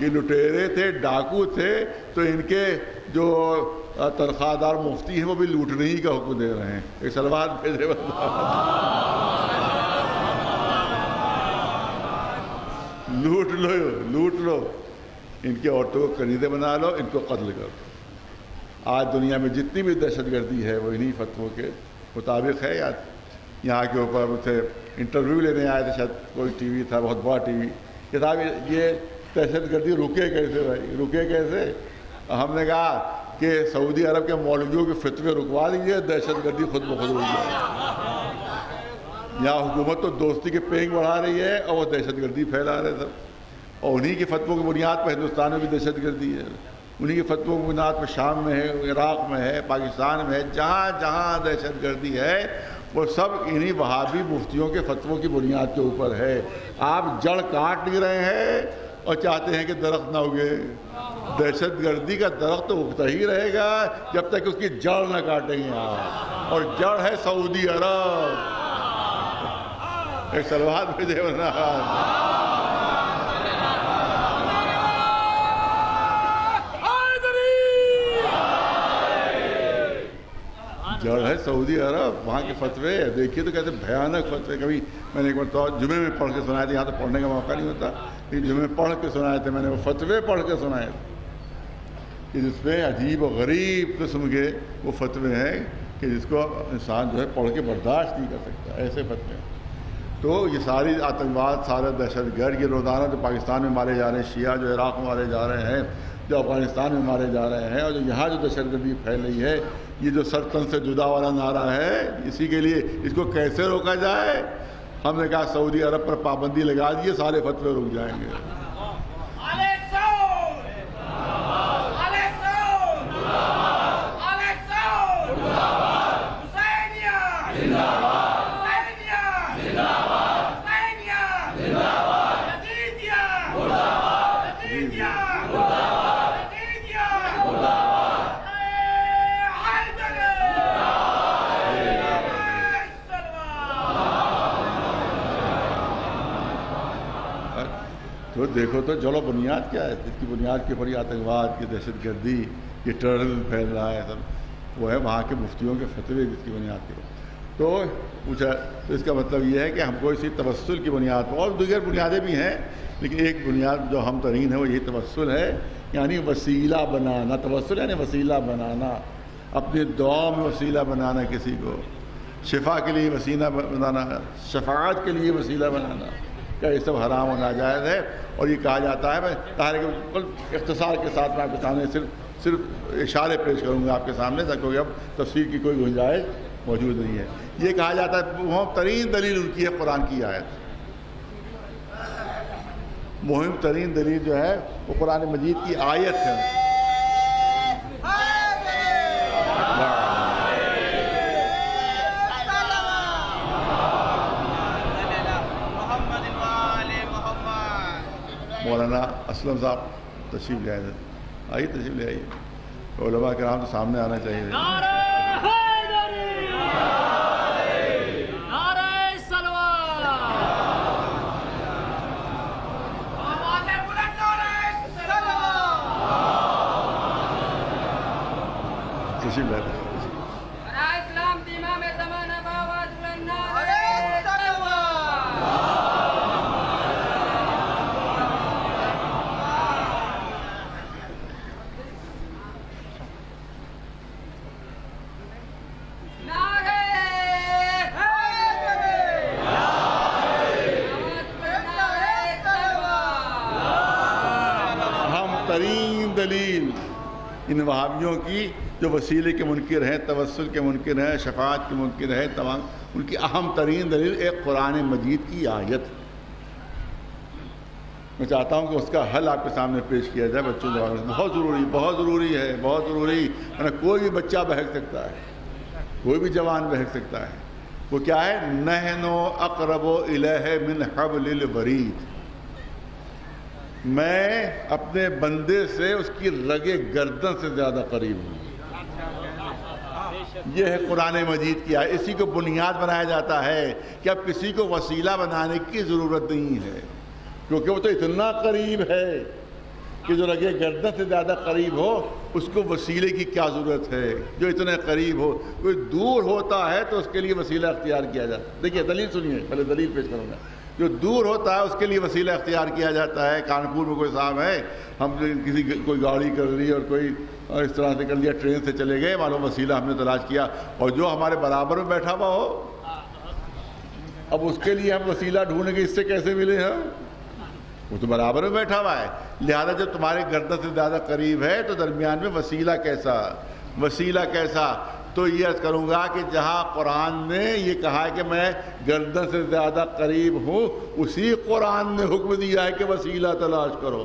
یہ لٹیرے تھے، ڈاکو تھے، تو ان کے جو تنخواہ دار مفتی ہیں وہ بھی لوٹنے ہی کا حکم دے رہے ہیں. ایک سلوات بھیجے لوٹ لو، ان کی عورتوں کو کنیزیں بنا لو، ان کو قتل کرو. آج دنیا میں جتنی بھی دہشت گردی ہے وہ انہی فتووں کے مطابق ہے. یہاں کے اوپر اسے انٹرویو لینے آئے تھے، شاید کوئی ٹی وی تھا، بہت بڑا ٹی وی، کہ صاحب یہ دہشت گردی رکے کیسے بھائی، رکے کیسے؟ ہم نے کہا کہ سعودی عرب کے مولویوں کے فتوے رکوا دیجیے، دہشت گردی خود بخود رک جائے. یہاں حکومت تو دوستی کے پینگ بڑھا رہی ہے اور وہ دہشت گردی پھیلا رہے سب. اور انہی کے فتووں کی بنیاد پر ہندوستان میں بھی دہشت گردی ہے، انہی کے فتووں کی بنیاد پر شام میں ہے، عراق میں ہے، پاکستان میں ہے. جہاں جہاں دہشت گردی ہے وہ سب انہی وہابی مفتیوں کے فتووں کی بنیاد کے اوپر ہے. آپ جڑ کاٹ نہیں رہے ہیں اور چاہتے ہیں کہ درخت نہ اگے. دہشت گردی کا درخت تو اگتا ہی رہے گا جب تک اس کی جڑ نہ کاٹیں گے آپ، اور جڑ ہے سعودی عرب. ایک سلوات بھیجے ورنہ جڑ ہے سعودی عرب. وہاں کے فتوے دیکھیے تو کہتے بھیانک فتوے. کبھی میں نے ایک مرتبہ جمعے میں پڑھ کے سنائے تھے، یہاں تو پڑھنے کا موقع نہیں ہوتا، لیکن جمعے پڑھ کے سنائے تھے میں نے، وہ فتوے پڑھ کے سنائے تھے کہ جس میں عجیب و غریب قسم کے وہ فتوے ہیں کہ جس کو انسان جو ہے پڑھ کے برداشت نہیں کر سکتا، ایسے فتوے. تو یہ ساری آتنکواد، سارے دہشت گرد، یہ روزانہ جو پاکستان میں مارے جا رہے ہیں، شیعہ جو عراق میں مارے جا رہے ہیں، جو افغانستان میں مارے جا رہے ہیں، اور جو یہاں جو دہشت گردی پھیل رہی ہے، یہ جو سر تن سے جدا والا نعرہ ہے، اسی کے لیے اس کو کیسے روکا جائے؟ ہم نے کہا سعودی عرب پر پابندی لگا دیے، سارے فتوے رک جائیں گے. تو دیکھو تو چلو بنیاد کیا ہے، جس کی بنیاد کے اوپر یہ آتنکواد کی دہشت گردی، یہ ٹیررزم پھیل رہا ہے سب، وہ ہے وہاں کے مفتیوں کے فتوے جس کی بنیاد کے اوپر. تو پوچھا تو اس کا مطلب یہ ہے کہ ہم کو اسی توسل کی بنیاد پر، اور دیگر بنیادیں بھی ہیں، لیکن ایک بنیاد جو ہم ترین ہے وہ یہی توسل ہے، یعنی وسیلہ بنانا. توسل یعنی وسیلہ بنانا، اپنی دعا میں وسیلہ بنانا، کسی کو شفا کے لیے وسیلہ بنانا، شفاعت کے لیے وسیلہ بنانا، کہ یہ سب حرام و ناجائز ہے. اور یہ کہا جاتا ہے، میں طاہر کے بالکل اختصار کے ساتھ میں آپ کے سامنے صرف اشارے پیش کروں گا آپ کے سامنے، کیونکہ اب تفسیر کی کوئی گنجائش موجود نہیں ہے. یہ کہا جاتا ہے مہم ترین دلیل ان کی ہے قرآن کی آیت. مہم ترین دلیل جو ہے وہ قرآن مجید کی آیت ہے. مولانا اسلم صاحب تشریف لے آئے، آئیے تشریف لے آئیے. علماء کرام تو سامنے آنا چاہیے. تشریف لے آئے. دلیل ان وہابیوں کی جو وسیلے کے منکر ہیں، توسل کے منکر ہیں، شفاعت کے منکر ہیں، تمام ان کی اہم ترین دلیل ایک قرآن مجید کی آیت. میں چاہتا ہوں کہ اس کا حل آپ کے سامنے پیش کیا جائے. بچوں کے بارے میں بہت ضروری ہے، بہت ضروری. کوئی بھی بچہ بہک سکتا ہے، کوئی بھی جوان بہک سکتا ہے. وہ کیا ہے؟ نحن اقرب الیہ من حبل الورید. میں اپنے بندے سے اس کی رگے گردن سے زیادہ قریب ہوں. یہ ہے قرآن مجید کی آیت. اسی کو بنیاد بنایا جاتا ہے کہ اب کسی کو وسیلہ بنانے کی ضرورت نہیں ہے، کیونکہ وہ تو اتنا قریب ہے کہ جو رگے گردن سے زیادہ قریب ہو اس کو وسیلے کی کیا ضرورت ہے؟ جو اتنے قریب ہو، کوئی دور ہوتا ہے تو اس کے لیے وسیلہ اختیار کیا جاتا ہے۔ دیکھیے دلیل سنیے، پہلے دلیل پیش کروں گا۔ جو دور ہوتا ہے اس کے لیے وسیلہ اختیار کیا جاتا ہے۔ کانپور میں کوئی صاحب ہے، ہم کوئی گاڑی کر رہی ہے اور کوئی اس طرح سے کر لیا، ٹرین سے چلے گئے، معلوم وسیلہ ہم نے تلاش کیا، اور جو ہمارے برابر میں بیٹھا ہوا ہو، اب اس کے لیے ہم وسیلہ ڈھونڈیں گے، اس سے کیسے ملے ہم؟ وہ تو برابر میں بیٹھا ہوا ہے۔ لہذا جب تمہارے گردن سے زیادہ قریب ہے تو درمیان میں وسیلہ کیسا؟ وسیلہ کیسا؟ تو یہ عرض کروں گا کہ جہاں قرآن نے یہ کہا ہے کہ میں گردن سے زیادہ قریب ہوں، اسی قرآن نے حکم دیا ہے کہ وسیلہ تلاش کرو۔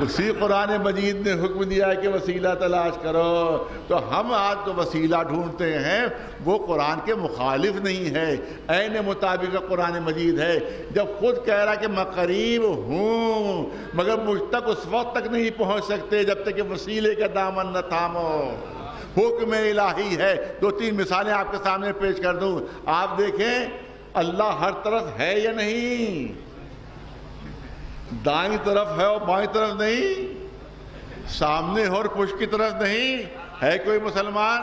اسی قرآن مجید نے حکم دیا ہے کہ وسیلہ تلاش کرو۔ تو ہم آج جو وسیلہ ڈھونڈتے ہیں وہ قرآن کے مخالف نہیں ہے، عین مطابق قرآن مجید ہے۔ جب خود کہہ رہا کہ میں قریب ہوں مگر مجھ تک اس وقت تک نہیں پہنچ سکتے جب تک کہ وسیلے کا دامن نہ تھامو، حکم الہی ہے۔ دو تین مثالیں آپ کے سامنے پیش کر دوں۔ آپ دیکھیں اللہ ہر طرف ہے یا نہیں؟ دائیں طرف ہے اور بائیں طرف نہیں، سامنے اور پشت کی طرف نہیں۔ ہے کوئی مسلمان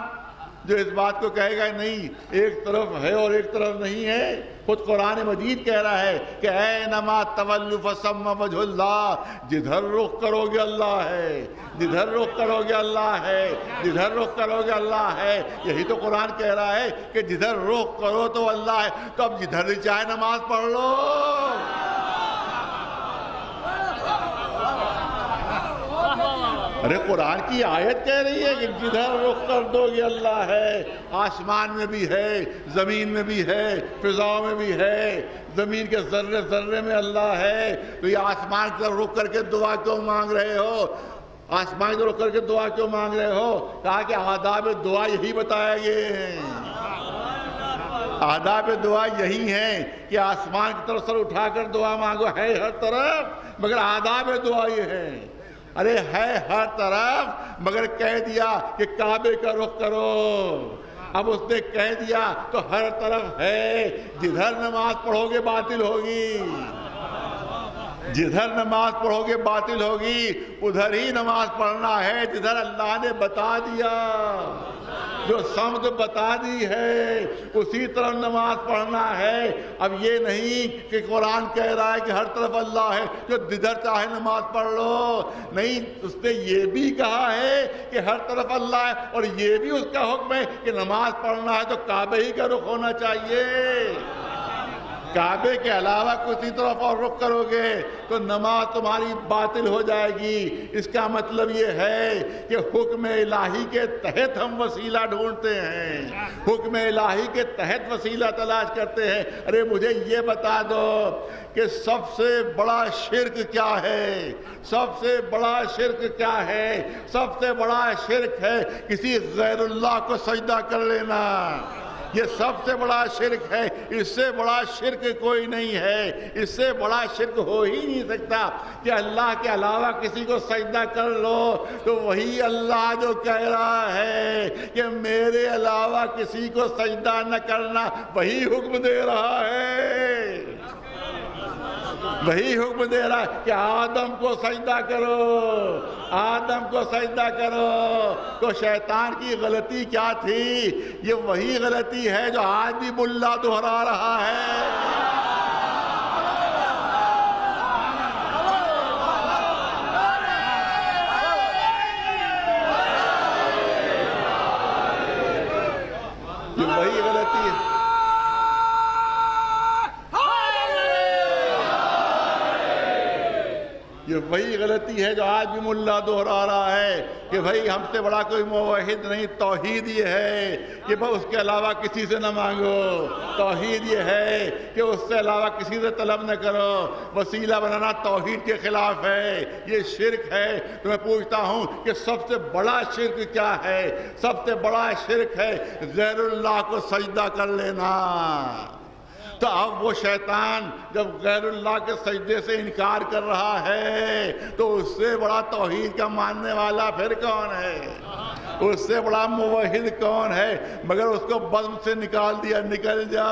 جو اس بات کو کہے گا نہیں ایک طرف ہے اور ایک طرف نہیں ہے؟ خود قرآن مجید کہہ رہا ہے کہ اینما تولوا فثم وجہ اللہ، جدھر رخ کرو گے اللہ ہے، جدھر رخ کرو گے اللہ ہے، جدھر رخ کرو گے اللہ ہے۔ یہی تو قرآن کہہ رہا ہے کہ جدھر رخ کرو تو اللہ ہے۔ تو اب جدھر بھی چاہے نماز پڑھ لو۔ ارے قرآن کی آیت کہہ رہی ہے کہ جدھر رخ کر دو گے اللہ ہے۔ آسمان میں بھی ہے، زمین میں بھی ہے، فضاؤں میں بھی ہے، زمین کے ذرے ذرے میں اللہ ہے۔ تو یہ آسمان کی طرف رخ کر کے دعا کیوں مانگ رہے ہو؟ آسمان کی طرف رخ کر کے دعا کیوں مانگ رہے ہو؟ کہا کہ آداب دعا یہی بتایا گئے ہیں، آداب دعا یہی ہیں کہ آسمان کی طرف سر اٹھا کر دعا مانگو۔ ہے ہر طرف مگر آداب دعا یہ ہے۔ ارے ہے ہر طرف مگر کہہ دیا کہ کعبے کا رخ کرو۔ اب اس نے کہہ دیا تو ہر طرف ہے۔ جدھر نماز پڑھو گے باطل ہوگی، جدھر نماز پڑھو گے باطل ہوگی۔ ادھر ہی نماز پڑھنا ہے جدھر اللہ نے بتا دیا، جو سمت بتا دی ہے اسی طرف نماز پڑھنا ہے۔ اب یہ نہیں کہ قرآن کہہ رہا ہے کہ ہر طرف اللہ ہے جو جدھر چاہے نماز پڑھ لو، نہیں، اس نے یہ بھی کہا ہے کہ ہر طرف اللہ ہے، اور یہ بھی اس کا حکم ہے کہ نماز پڑھنا ہے تو کعبے ہی کا رخ ہونا چاہیے۔ کعبے کے علاوہ کسی طرف اور رخ کرو گے تو نماز تمہاری باطل ہو جائے گی۔ اس کا مطلب یہ ہے کہ حکم الہی کے تحت ہم وسیلہ ڈھونڈتے ہیں، حکم الہی کے تحت وسیلہ تلاش کرتے ہیں۔ ارے مجھے یہ بتا دو کہ سب سے بڑا شرک کیا ہے؟ سب سے بڑا شرک کیا ہے؟ سب سے بڑا شرک ہے کسی غیر اللہ کو سجدہ کر لینا۔ یہ سب سے بڑا شرک ہے، اس سے بڑا شرک کوئی نہیں ہے، اس سے بڑا شرک ہو ہی نہیں سکتا کہ اللہ کے علاوہ کسی کو سجدہ کر لو۔ تو وہی اللہ جو کہہ رہا ہے کہ میرے علاوہ کسی کو سجدہ نہ کرنا، وہی حکم دے رہا ہے، وہی حکم دے رہا ہے کہ آدم کو سجدہ کرو، آدم کو سجدہ کرو۔ تو شیطان کی غلطی کیا تھی؟ یہ وہی غلطی ہے جو آج بھی ملا دہرا رہا ہے۔ یہ وہی غلطی ہے، یہ وہی غلطی ہے جو آج بھی ملا دہرا رہا ہے کہ بھائی ہم سے بڑا کوئی موحد نہیں۔ توحید یہ ہے کہ بھائی اس کے علاوہ کسی سے نہ مانگو، توحید یہ ہے کہ اس سے علاوہ کسی سے طلب نہ کرو۔ وسیلہ بنانا توحید کے خلاف ہے، یہ شرک ہے۔ تو میں پوچھتا ہوں کہ سب سے بڑا شرک کیا ہے؟ سب سے بڑا شرک ہے غیر اللہ کو سجدہ کر لینا۔ تو اب وہ شیطان جب غیر اللہ کے سجدے سے انکار کر رہا ہے تو اس سے بڑا توحید کا ماننے والا پھر کون ہے؟ اس سے بڑا موحد کون ہے؟ مگر اس کو بزم سے نکال دیا، نکل جا،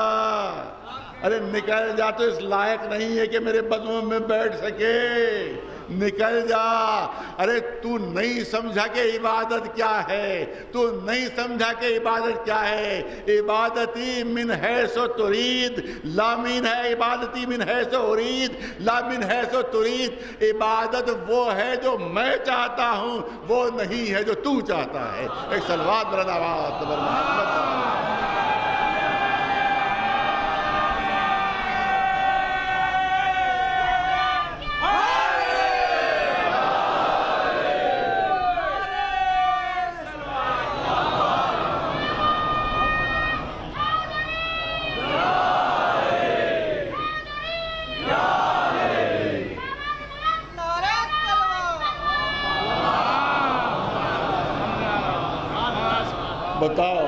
ارے نکل جا، تو اس لائق نہیں ہے کہ میرے بدنوں میں بیٹھ سکے، نکل جا۔ ارے تو نہیں سمجھا کہ عبادت کیا ہے، تو نہیں سمجھا کہ عبادت کیا ہے۔ عبادتی من حیث ترید لا من ہے، عبادتی من حیث ارید لا من حیث ترید۔ عبادت وہ ہے جو میں چاہتا ہوں، وہ نہیں ہے جو تو چاہتا ہے۔ ایک صلوات بلند آواز پر محمد۔ بتاؤ،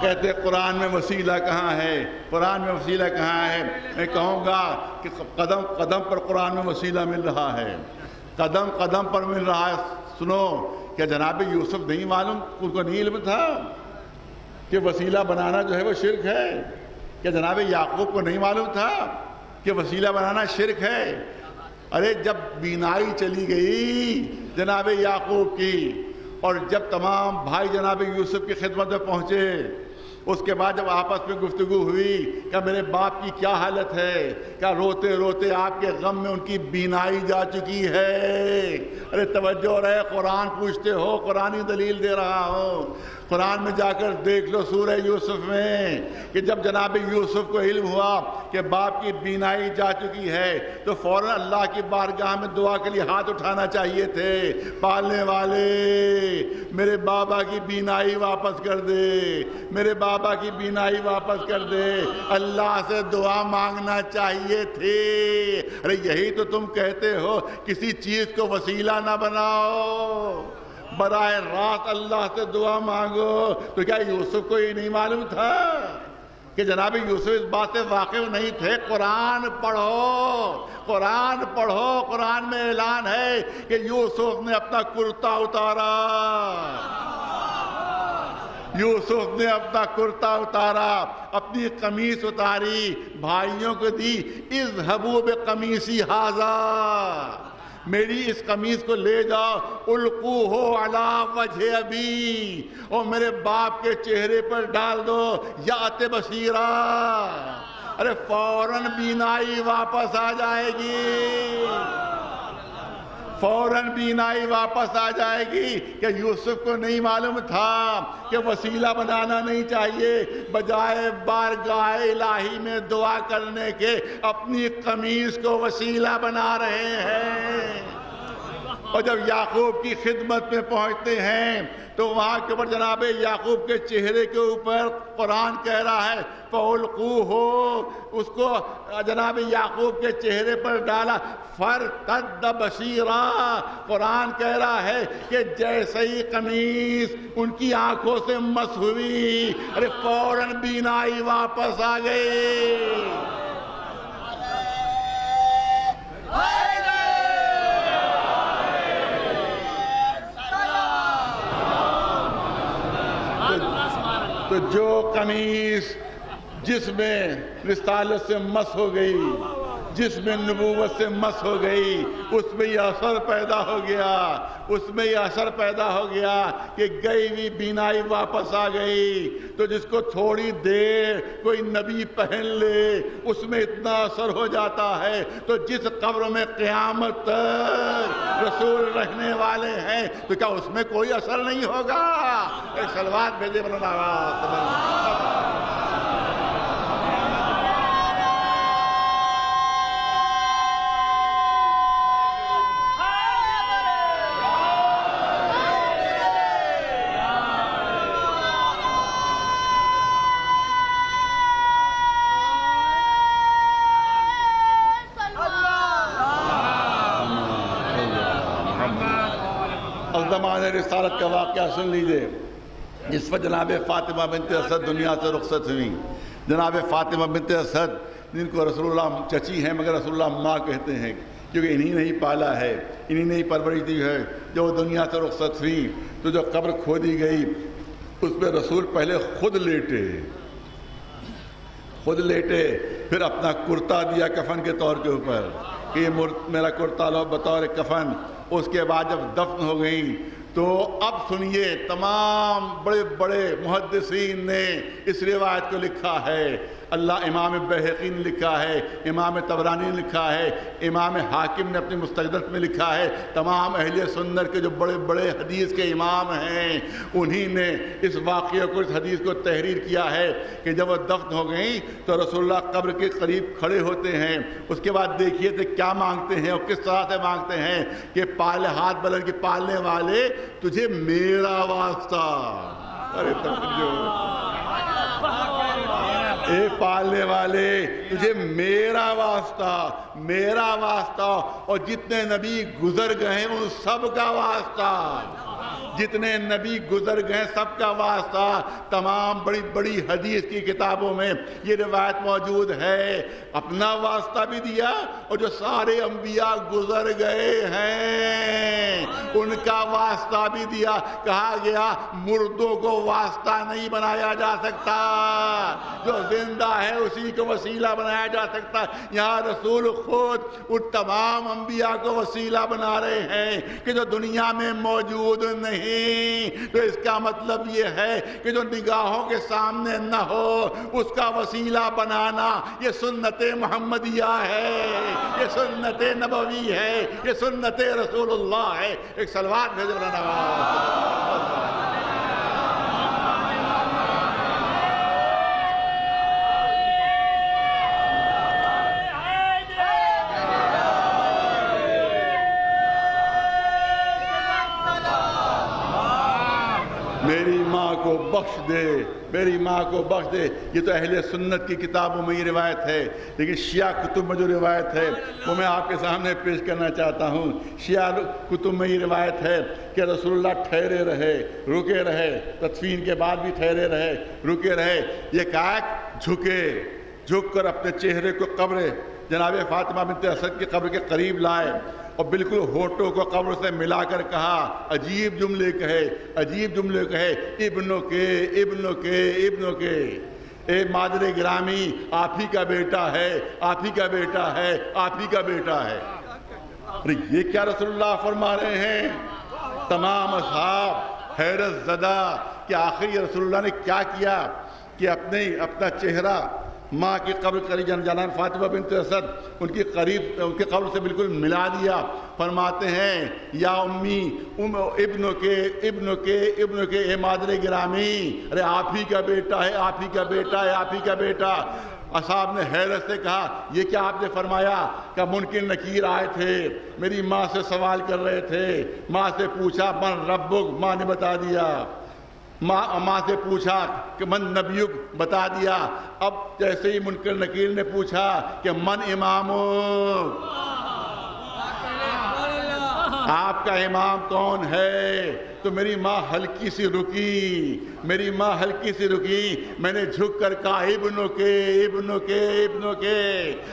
کہتے قرآن میں وسیلہ کہاں ہے، قرآن میں وسیلہ کہاں ہے؟ میں کہوں گا کہ قدم قدم پر قرآن میں وسیلہ مل رہا ہے، قدم قدم پر مل رہا ہے۔ سنو، کیا جناب یوسف نہیں معلوم، ان کو نہیں علم تھا کہ وسیلہ بنانا جو ہے وہ شرک ہے؟ کیا جناب یعقوب کو نہیں معلوم تھا کہ وسیلہ بنانا شرک ہے؟ ارے جب بینائی چلی گئی جناب یعقوب کی، اور جب تمام بھائی جناب یوسف کی خدمت میں پہنچے، اس کے بعد جب آپس میں گفتگو ہوئی کہ میرے باپ کی کیا حالت ہے، کیا روتے روتے آپ کے غم میں ان کی بینائی جا چکی ہے؟ ارے توجہ رہے، قرآن پوچھتے ہو، قرآنی دلیل دے رہا ہوں۔ قرآن میں جا کر دیکھ لو سورہ یوسف میں کہ جب جناب یوسف کو علم ہوا کہ باپ کی بینائی جا چکی ہے تو فوراً اللہ کی بارگاہ میں دعا کے لیے ہاتھ اٹھانا چاہیے تھے، پالنے والے میرے بابا کی بینائی واپس کر دے، میرے بابا کی بینائی واپس کر دے، اللہ سے دعا مانگنا چاہیے تھے۔ ارے یہی تو تم کہتے ہو کسی چیز کو وسیلہ نہ بناؤ، براہ راست اللہ سے دعا مانگو۔ تو کیا یوسف کو یہ نہیں معلوم تھا کہ جناب یوسف اس بات سے واقف نہیں تھے؟ قرآن پڑھو، قرآن پڑھو، قرآن میں اعلان ہے کہ یوسف نے اپنا کرتا اتارا، یوسف نے اپنا کرتا اتارا، اپنی قمیص اتاری، بھائیوں کو دی، اذهبوا بقمیصی ھذا، میری اس قمیص کو لے جاؤ، القوہ علی وجہ ابی، اور میرے باپ کے چہرے پر ڈال دو، یأت بصیرا۔ ارے فوراً بینائی واپس آ جائے گی، فوراً بینائی واپس آ جائے گی۔ کہ یوسف کو نہیں معلوم تھا کہ وسیلہ بنانا نہیں چاہیے، بجائے بارگاہ الہی میں دعا کرنے کے اپنی قمیص کو وسیلہ بنا رہے ہیں۔ اور جب یعقوب کی خدمت میں پہنچتے ہیں تو وہاں کے اوپر جناب یعقوب کے چہرے کے اوپر قرآن کہہ رہا ہے فَأُلْقُوهُ، اس کو جناب یعقوب کے چہرے پر ڈالا، فَارْتَدَّ بَصِيرًا، قرآن کہہ رہا ہے کہ جیسے ہی قمیص ان کی آنکھوں سے مس ہوئی، ارے فوراً بینائی واپس آ گئی۔ تو جو قمیص جس میں رسالت سے مس ہو گئی، جس میں نبوت سے مس ہو گئی، اس میں یہ اثر پیدا ہو گیا، اس میں یہ اثر پیدا ہو گیا کہ گئی ہوئی بینائی واپس آ گئی۔ تو جس کو تھوڑی دیر کوئی نبی پہن لے اس میں اتنا اثر ہو جاتا ہے، تو جس قبر میں قیامت تک رسول رہنے والے ہیں تو کیا اس میں کوئی اثر نہیں ہوگا؟ ایک صلوات بھیجے بلند آواز سے۔ زمان رسالت کا واقعہ سن لیجئے، جس پر جناب فاطمہ بنت اسد دنیا سے رخصت ہوئی۔ جناب فاطمہ بنت اسد جن کو رسول اللہ چچی ہیں مگر رسول اللہ ماں کہتے ہیں، کیونکہ انہی نے ہی پالا ہے، انہی نے ہی پرورش دی ہے۔ جو دنیا سے رخصت ہوئی تو جو قبر کھودی گئی اس پہ رسول پہلے خود لیٹے، پھر اپنا کرتا دیا کفن کے طور کے اوپر کہ یہ میرا کرتا لو بطور کفن. اس کے بعد جب دفن ہو گئیں تو اب سنیے تمام بڑے بڑے محدثین نے اس روایت کو لکھا ہے. اللہ امام بیہقی نے لکھا ہے, امام طبرانی نے لکھا ہے, امام حاکم نے اپنی مستدرک میں لکھا ہے. تمام اہل سنت کے جو بڑے بڑے حدیث کے امام ہیں انہی نے اس واقعے کو, اس حدیث کو تحریر کیا ہے کہ جب وہ دفن ہو گئیں تو رسول اللہ قبر کے قریب کھڑے ہوتے ہیں. اس کے بعد دیکھیے تو کیا مانگتے ہیں اور کس طرح سے مانگتے ہیں کہ پالے ہاتھ بلند کے پالنے والے تجھے میرا واسطہ, ارے اے پالنے والے تجھے میرا واسطہ, میرا واسطہ, اور جتنے نبی گزر گئے ہیں ان سب کا واسطہ, جتنے نبی گزر گئے سب کا واسطہ. تمام بڑی بڑی حدیث کی کتابوں میں یہ روایت موجود ہے. اپنا واسطہ بھی دیا اور جو سارے انبیاء گزر گئے ہیں ان کا واسطہ بھی دیا. کہا گیا مردوں کو واسطہ نہیں بنایا جا سکتا, جو زندہ ہے اسی کو وسیلہ بنایا جا سکتا. یہاں رسول خود ان تمام انبیاء کو وسیلہ بنا رہے ہیں کہ جو دنیا میں موجود نہیں. تو اس کا مطلب یہ ہے کہ جو نگاہوں کے سامنے نہ ہو اس کا وسیلہ بنانا یہ سنت محمدیہ ہے, یہ سنت نبوی ہے, یہ سنت رسول اللہ ہے. ایک صلوات بھیجو میری ماں کو بخش دے, میری ماں کو بخش دے. یہ تو اہل سنت کی کتابوں میں یہ روایت ہے, لیکن شیعہ کتب میں جو روایت ہے وہ میں آپ کے سامنے پیش کرنا چاہتا ہوں. شیعہ کتب میں یہ روایت ہے کہ رسول اللہ ٹھہرے رہے, رکے رہے, تدفین کے بعد بھی ٹھہرے رہے, رکے رہے. یہ کہا جھکے, جھک کر اپنے چہرے کو قبر جناب فاطمہ بنت اسد کی قبر کے قریب لائے اور بالکل ہونٹوں کو قبر سے ملا کر کہا. عجیب جملے کہے, عجیب جملے کہے, ابنوں کے, ابنوں کے, ابنوں کے. اے مادر گرامی آپ ہی کا بیٹا ہے, آپ ہی کا بیٹا ہے, آپ ہی کا بیٹا ہے. ارے یہ کیا رسول اللہ فرما رہے ہیں؟ تمام اصحاب حیرت زدہ کہ آخر یہ رسول اللہ نے کیا کیا کہ اپنا چہرہ ماں کی قبر قریب جناب فاطمہ بنت اسد ان کی قریب, ان کے قبر سے بالکل ملا دیا. فرماتے ہیں یا امی ابنوں کے, ابنوں کے, ابنوں کے, اے مادر گرامی ارے آپ ہی کا بیٹا ہے, آپ ہی کا بیٹا ہے, آپ ہی کا بیٹا. اصحاب نے حیرت سے کہا یہ کیا آپ نے فرمایا؟ کہ منکر نکیر آئے تھے, میری ماں سے سوال کر رہے تھے, ماں سے پوچھا من ربک, ماں نے بتا دیا. ماں سے پوچھا کہ من نبیک, بتا دیا. اب جیسے ہی منکر نکیر نے پوچھا کہ من امامک, آپ کا امام کون ہے, تو میری ماں ہلکی سی رکی, میری ماں ہلکی سی رکی. میں نے جھک کر کہا ابنوں کے, ابنوں کے, ابنوں کے.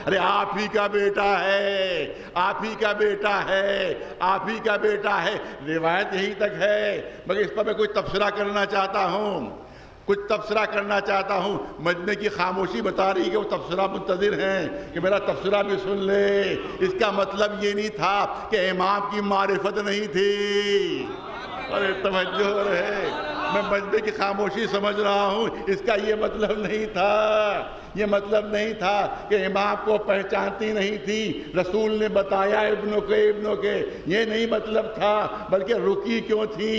ارے آپ ہی کا بیٹا ہے, آپ ہی کا بیٹا ہے, آپ ہی کا بیٹا ہے. روایت یہی تک ہے, مگر اس پر میں کوئی تبصرہ کرنا چاہتا ہوں, کچھ تبصرہ کرنا چاہتا ہوں. مجمع کی خاموشی بتا رہی کہ وہ تبصرہ منتظر ہیں کہ میرا تبصرہ بھی سن لے. اس کا مطلب یہ نہیں تھا کہ امام کی معرفت نہیں تھی. ارے توجہ رہے, میں مجمع کی خاموشی سمجھ رہا ہوں. اس کا یہ مطلب نہیں تھا, یہ مطلب نہیں تھا کہ امام کو پہچانتی نہیں تھی, رسول نے بتایا ابنوں کے, ابنوں کے, یہ نہیں مطلب تھا. بلکہ رکی کیوں تھی,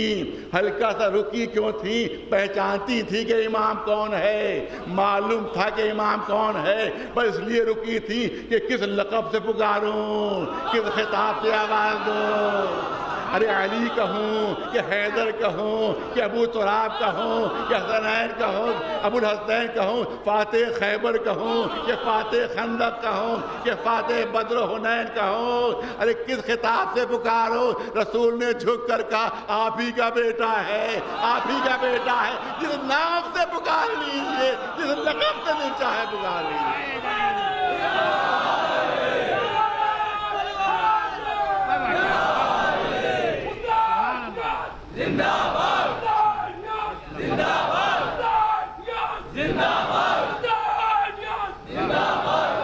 ہلکا سا رکی کیوں تھی؟ پہچانتی تھی کہ امام کون ہے, معلوم تھا کہ امام کون ہے, پر اس لیے رکی تھی کہ کس لقب سے پکاروں, کس خطاب سے آواز دوں. ارے علی کہوں کہ حیدر کہوں کہ ابو تراب کہوں کہ حسنین کہوں, ابو الحسنین کہوں, فاتح خیبر کہوں کہ فاتح خندق کہوں کہ فاتح بدر و حنین کہوں. ارے کس خطاب سے پکارو؟ رسول نے جھک کر کہا آپ ہی کا بیٹا ہے, آپ ہی کا بیٹا ہے. جس نام سے پکار لیجئے, جس لقب سے دل چاہے پکار لیجئے. زندہ باد, زندہ باد, زندہ باد, زندہ باد.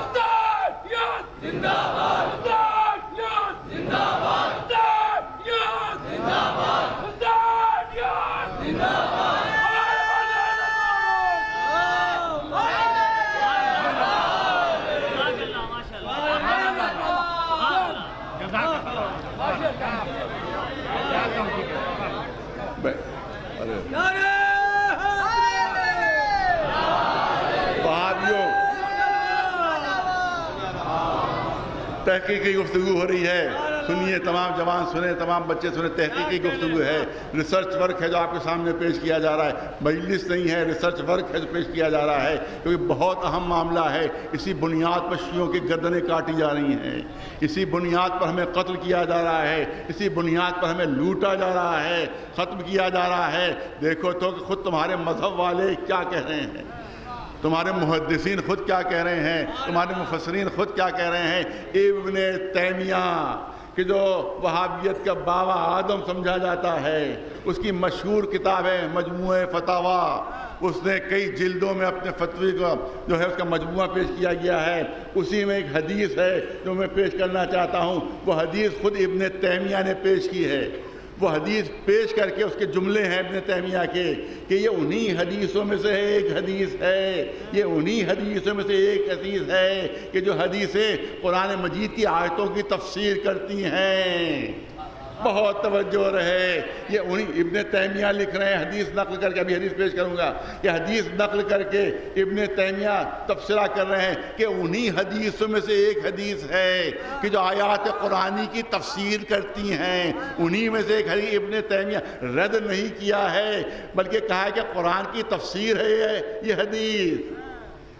وہابیوں تحقیقی گفتگو ہو رہی ہے، سنیے تمام جوان سنیں، تمام بچے سنیں، تحقیقی گفتگو ہے، ریسرچ ورک ہے جو آپ کے سامنے پیش کیا جا رہا ہے، مجلس نہیں ہے، ریسرچ ورک ہے جو پیش کیا جا رہا ہے، کیونکہ بہت اہم معاملہ ہے۔ اسی بنیاد پر شیعوں کی گردنیں کاٹی جا رہی ہیں، اسی بنیاد پر ہمیں قتل کیا جا رہا ہے، اسی بنیاد پر ہمیں لوٹا جا رہا ہے، ختم کیا جا رہا ہے۔ دیکھو تو کہ خود تمہارے مذہب والے کیا کہہ رہے ہیں، تمہارے محدثین خود کیا کہہ رہے ہیں، تمہارے مفسرین خود کیا کہہ رہے ہیں۔ ابن تیمیہ کہ جو وہابیت کا بابا آدم سمجھا جاتا ہے، اس کی مشہور کتاب ہے مجموعہ فتاوی، اس نے کئی جلدوں میں اپنے فتوی کا جو ہے اس کا مجموعہ پیش کیا گیا ہے۔ اسی میں ایک حدیث ہے جو میں پیش کرنا چاہتا ہوں، وہ حدیث خود ابن تیمیہ نے پیش کی ہے۔ وہ حدیث پیش کر کے اس کے جملے ہیں ابن تیمیہ کے کہ یہ انہی حدیثوں میں سے ایک حدیث ہے، یہ انہی حدیثوں میں سے ایک حدیث ہے کہ جو حدیثیں قرآن مجید کی آیتوں کی تفسیر کرتی ہیں۔ بہت توجہ رہے، یہ انہی ابن تیمیہ لکھ رہے ہیں، حدیث نقل کر کے، ابھی حدیث پیش کروں گا، یہ حدیث نقل کر کے ابن تیمیہ تبصرہ کر رہے ہیں کہ انہی حدیثوں میں سے ایک حدیث ہے کہ جو آیات قرآنی کی تفسیر کرتی ہیں، انہی میں سے ایک حدیث۔ ابن تیمیہ رد نہیں کیا ہے بلکہ کہا ہے کہ قرآن کی تفسیر ہے یہ حدیث،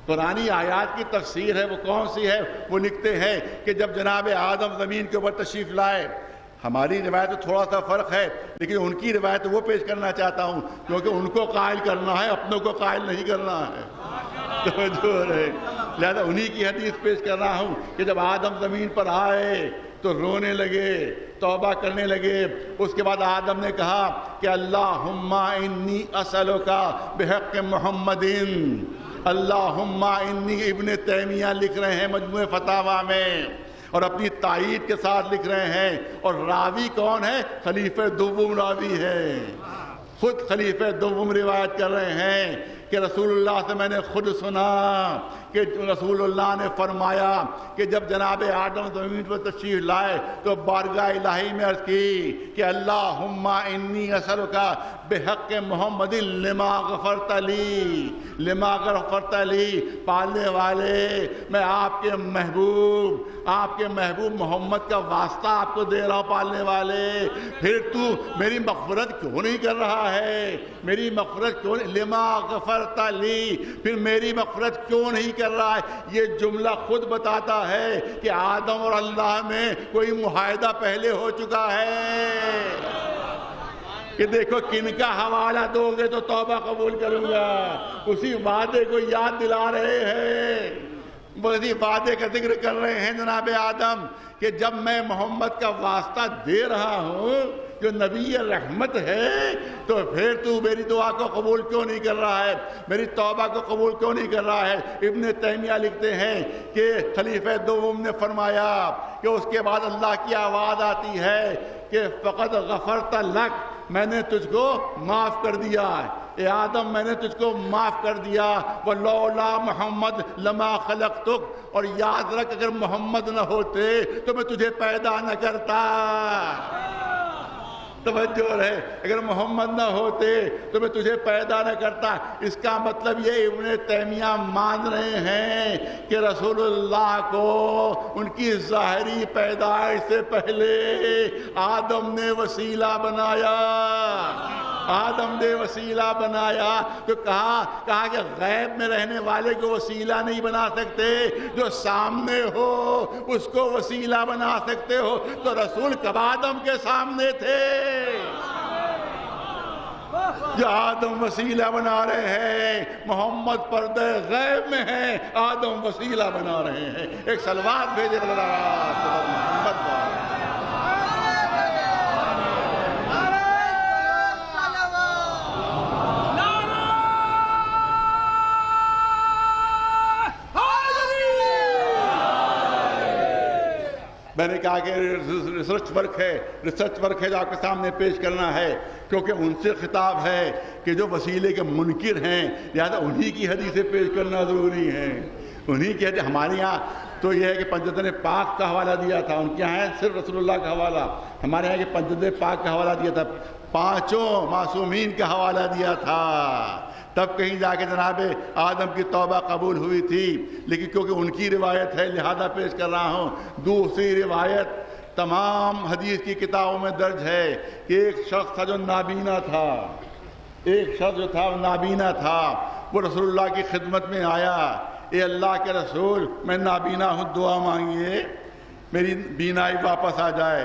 قرآنی آیات کی تفسیر ہے۔ وہ کون سی ہے؟ وہ لکھتے ہیں کہ جب جناب آدم زمین کے اوپر تشریف لائے، ہماری روایت تو تھوڑا سا فرق ہے لیکن ان کی روایت وہ پیش کرنا چاہتا ہوں کیونکہ ان کو قائل کرنا ہے، اپنوں کو قائل نہیں کرنا ہے، توجہ رہے، لہذا انہی کی حدیث پیش کر رہا ہوں کہ جب آدم زمین پر آئے تو رونے لگے، توبہ کرنے لگے۔ اس کے بعد آدم نے کہا کہ اللہم انی اسألک بحق محمد، اللہم انی، ابن تیمیہ لکھ رہے ہیں مجموعہ فتاوی میں اور اپنی تائید کے ساتھ لکھ رہے ہیں، اور راوی کون ہے؟ خلیفہ دوم راوی ہے، خود خلیفہ دوم روایت کر رہے ہیں کہ رسول اللہ سے میں نے خود سنا کہ رسول اللہ نے فرمایا کہ جب جناب آدم زمین پر تشریف لائے تو بارگاہ الہی میں عرض کی کہ اللہم انی اسألک بحق محمد لما غفرت لی، لما غفرت لی، پالنے والے میں آپ کے محبوب محمد کا واسطہ آپ کو دے رہا ہوں پالنے والے، پھر تو میری مغفرت کیوں نہیں کر رہا ہے، میری مغفرت کیوں نہیں، لما غفرت لی، پھر میری مغفرت کیوں نہیں کر رہا ہے۔ یہ جملہ خود بتاتا ہے کہ آدم اور اللہ میں کوئی معاہدہ پہلے ہو چکا ہے کہ دیکھو کن کا حوالہ دو گے تو توبہ قبول کروں گا، اسی وعدے کو یاد دلا رہے ہیں، اسی وعدے کا ذکر کر رہے ہیں جناب آدم کہ جب میں محمد کا واسطہ دے رہا ہوں جو نبی رحمت ہے تو پھر تو میری دعا کو قبول کیوں نہیں کر رہا ہے، میری توبہ کو قبول کیوں نہیں کر رہا ہے۔ ابن تیمیہ لکھتے ہیں کہ خلیفہ دوم نے فرمایا کہ اس کے بعد اللہ کی آواز آتی ہے کہ فقد غفرت لک، میں نے تجھ کو معاف کر دیا، اے آدم میں نے تجھ کو معاف کر دیا، وَلَوْلَا محمد لما خلقتک، اور یاد رکھ اگر محمد نہ ہوتے تو میں تجھے پیدا نہ کرتا، توجہ رہے، اگر محمد نہ ہوتے تو میں تجھے پیدا نہ کرتا۔ اس کا مطلب یہ ابن تیمیہ مان رہے ہیں کہ رسول اللہ کو ان کی ظاہری پیدائش سے پہلے آدم نے وسیلہ بنایا، آدم نے وسیلہ بنایا، تو کہا کہ غیب میں رہنے والے کو وسیلہ نہیں بنا سکتے، جو سامنے ہو اس کو وسیلہ بنا سکتے ہو، تو رسول کب آدم کے سامنے تھے؟ جو آدم وسیلہ بنا رہے ہیں، محمد پردہ غیب میں ہیں، آدم وسیلہ بنا رہے ہیں۔ ایک صلوات بھیجے محمد پر۔ میں نے کہا کہ ریسرچ ورک ہے جو آپ کے سامنے پیش کرنا ہے، کیونکہ ان سے خطاب ہے کہ جو وسیلے کے منکر ہیں، لہذا انہی کی حدیثیں پیش کرنا ضروری ہے، انہی کی حدیث۔ ہمارے یہاں تو یہ ہے کہ پنجتن پاک کا حوالہ دیا تھا، ان کے یہاں ہے صرف رسول اللہ کا حوالہ، ہمارے یہاں کہ پنجتن پاک کا حوالہ دیا تھا۔ 5 معصومین کا حوالہ دیا تھا، تب کہیں جا کے جناب آدم کی توبہ قبول ہوئی تھی، لیکن کیونکہ ان کی روایت ہے لہذا پیش کر رہا ہوں۔ دوسری روایت تمام حدیث کی کتابوں میں درج ہے کہ ایک شخص تھا جو نابینا تھا، ایک شخص جو تھا وہ نابینا تھا، وہ رسول اللہ کی خدمت میں آیا، اے اللہ کے رسول میں نابینا ہوں، دعا مانگیے میری بینائی واپس آ جائے۔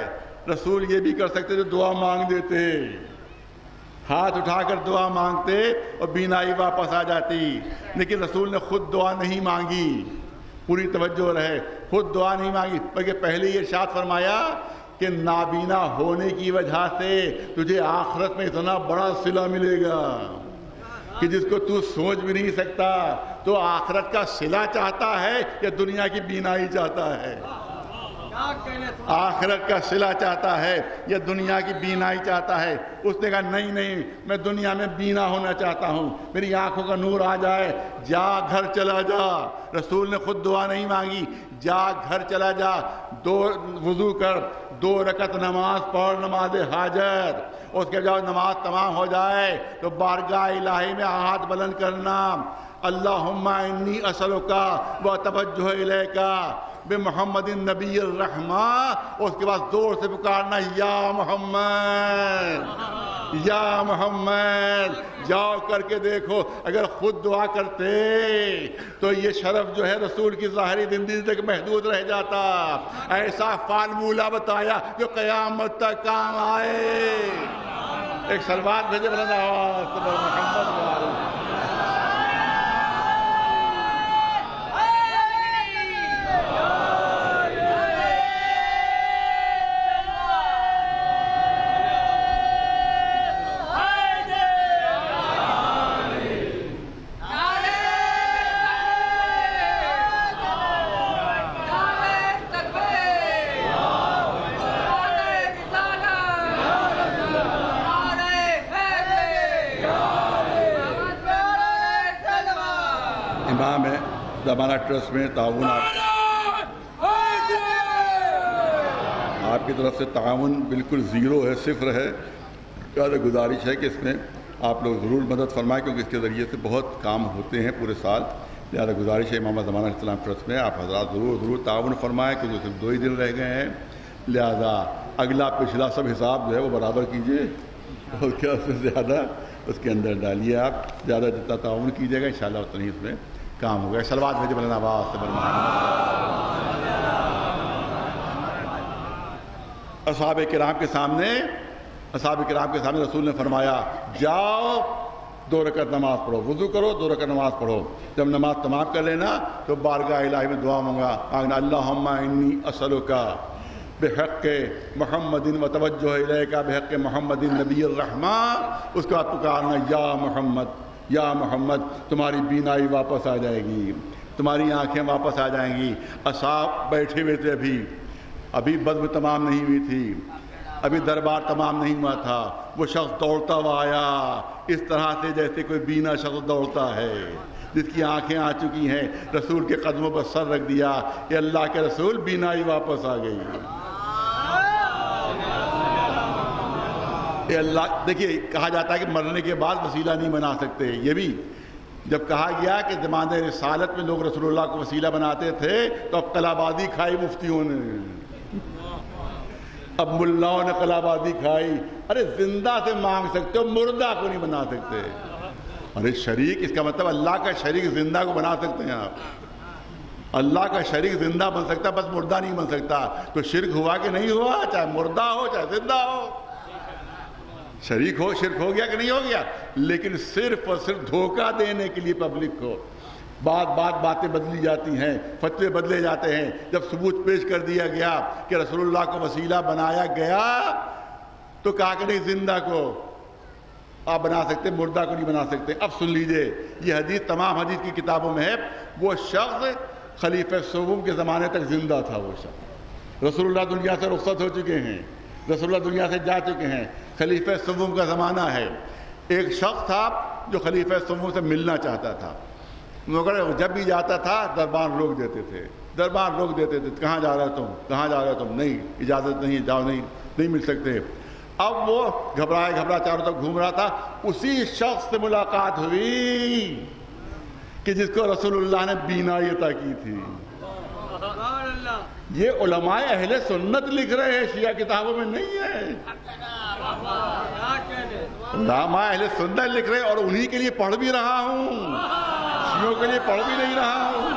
رسول یہ بھی کر سکتے جو دعا مانگ دیتے، ہاتھ اٹھا کر دعا مانگتے اور بینائی واپس آ جاتی، لیکن رسول نے خود دعا نہیں مانگی، پوری توجہ رہے، خود دعا نہیں مانگی، بلکہ پہلے یہ ارشاد فرمایا کہ نابینا ہونے کی وجہ سے تجھے آخرت میں اتنا بڑا صلہ ملے گا کہ جس کو تو سوچ بھی نہیں سکتا۔ تو آخرت کا صلہ چاہتا ہے یا دنیا کی بینائی چاہتا ہے؟ آخرت کا صلہ چاہتا ہے یا دنیا کی بینائی چاہتا ہے؟ اس نے کہا نہیں نہیں، میں دنیا میں بینا ہونا چاہتا ہوں، میری آنکھوں کا نور آ جائے، جا گھر چلا جا۔ رسول نے خود دعا نہیں مانگی، جا گھر چلا جا، وضو کر، 2 رکعت نماز پڑھ، نماز حاجت، اس کے جب نماز تمام ہو جائے تو بارگاہ الہی میں ہاتھ بلند کرنا، اللہم انی اسألک و توجہ الیک بمحمد النبی الرحمہ، اس کے بعد زور سے پکارنا یا محمد یا محمد۔ جاؤ کر کے دیکھو، اگر خود دعا کرتے تو یہ شرف جو ہے رسول کی ظاہری زندگی تک محدود رہ جاتا۔ ایسا فارمولہ بتایا جو قیامت تک کام آئے۔ ایک صلوات بھیجے بلند آواز پر محمد۔ امام زمانہ ٹرسٹ میں تعاون آپ کی طرف سے تعاون بالکل 0 ہے، 0 ہے۔ زیادہ گزارش ہے کہ اس میں آپ لوگ ضرور مدد فرمائیں، کیونکہ اس کے ذریعے سے بہت کام ہوتے ہیں پورے سال۔ لہٰذا گزارش ہے امام زمانہ اسلام ٹرسٹ میں آپ حضرات ضرور تعاون فرمائیں، کیونکہ صرف 2 ہی دن رہ گئے ہیں۔ لہٰذا اگلا پچھلا سب حساب جو ہے وہ برابر کیجئے، اور کیا اس سے زیادہ اس کے اندر ڈالیے۔ آپ زیادہ جتنا تعاون کیجیے گا انشاءاللہ اتنا ہی اس میں کام ہوگا۔ صلوات بھیجے بلند آواز سے اصحاب کرام کے سامنے رسول نے فرمایا جاؤ 2 رکعت نماز پڑھو، وضو کرو 2 رکعت نماز پڑھو، جب نماز تمام کر لینا تو بارگاہ الہی میں دعا مانگنا، اللہم انی اسألک بحق محمد و توجہ الیک بحق محمد نبی الرحمہ۔ اس کے بعد پکارنا یا محمد یا محمد، تمہاری بینائی واپس آ جائے گی، تمہاری آنکھیں واپس آ جائیں گی۔ اصحاب بیٹھے ہوئے تھے، ابھی بزم تمام نہیں ہوئی تھی، ابھی دربار تمام نہیں ہوا تھا، وہ شخص دوڑتا ہوا آیا، اس طرح سے جیسے کوئی بینا شخص دوڑتا ہے جس کی آنکھیں آ چکی ہیں۔ رسول کے قدموں پر سر رکھ دیا، اے اللہ کے رسول بینائی واپس آ گئی۔ اے اللہ، دیکھیے کہا جاتا ہے کہ مرنے کے بعد وسیلہ نہیں بنا سکتے، یہ بھی جب کہا گیا کہ زمانہ رسالت میں لوگ رسول اللہ کو وسیلہ بناتے تھے تو اب قلابازی کھائی مفتیوں نے، اب ملاؤں نے قلابازی کھائی۔ ارے زندہ سے مانگ سکتے ہو، مردہ کو نہیں بنا سکتے۔ ارے شریک، اس کا مطلب اللہ کا شریک زندہ کو بنا سکتے ہیں آپ؟ اللہ کا شریک زندہ بن سکتا، بس مردہ نہیں بن سکتا۔ تو شرک ہوا کہ نہیں ہوا؟ چاہے مردہ ہو چاہے زندہ ہو، شریک ہو، شرک ہو گیا کہ نہیں ہو گیا؟ لیکن صرف اور صرف دھوکہ دینے کے لیے پبلک کو باتیں بدلی جاتی ہیں، فتوے بدلے جاتے ہیں۔ جب ثبوت پیش کر دیا گیا کہ رسول اللہ کو وسیلہ بنایا گیا تو کہا کہ نہیں، زندہ کو آپ بنا سکتے، مردہ کو نہیں بنا سکتے۔ اب سن لیجئے، یہ حدیث تمام حدیث کی کتابوں میں ہے۔ وہ شخص خلیفہ سوم کے زمانے تک زندہ تھا، وہ شخص رسول اللہ دنیا سے رخصت ہو چکے ہیں، رسول اللہ دنیا سے جا چکے ہیں، خلیفہ سوم کا زمانہ ہے۔ ایک شخص تھا جو خلیفہ سوم سے ملنا چاہتا تھا، مگر جب بھی جاتا تھا دربار روک دیتے تھے، کہاں جا رہا تم، کہاں جا رہا تم؟ نہیں، اجازت نہیں، جاؤ، نہیں مل سکتے۔ اب وہ گھبرا چاروں طرف گھوم رہا تھا. اسی شخص سے ملاقات ہوئی کہ جس کو رسول اللہ نے بینائی عطا کی تھی. یہ علماء اہل سنت لکھ رہے ہیں، شیعہ کتابوں میں نہیں ہے. علماء اہل سنت لکھ رہے ہیں، اور انہی کے لیے پڑھ بھی رہا ہوں، شیعوں کے لیے پڑھ بھی نہیں رہا ہوں.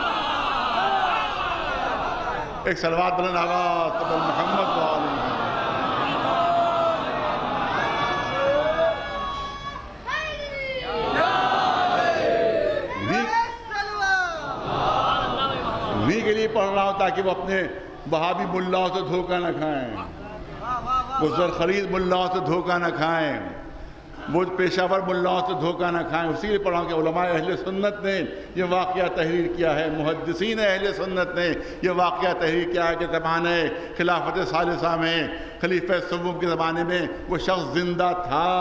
ایک صلوات بلند آواز تو محمد وآلہ. انہی کے لیے پڑھ رہا ہوں تاکہ وہ اپنے وہابی ملاؤں سے دھوکہ نہ کھائیں، وہ زرخرید ملاؤں سے دھوکہ نہ کھائیں، وہ پیشہ ور ملاؤں سے دھوکہ نہ کھائیں. اسی لیے پڑھ رہا ہوں کہ علماء اہل سنت نے یہ واقعہ تحریر کیا ہے، محدثین اہل سنت نے یہ واقعہ تحریر کیا ہے کہ زمانے خلافت ثالثہ میں، خلیفہ سوم کے زمانے میں وہ شخص زندہ تھا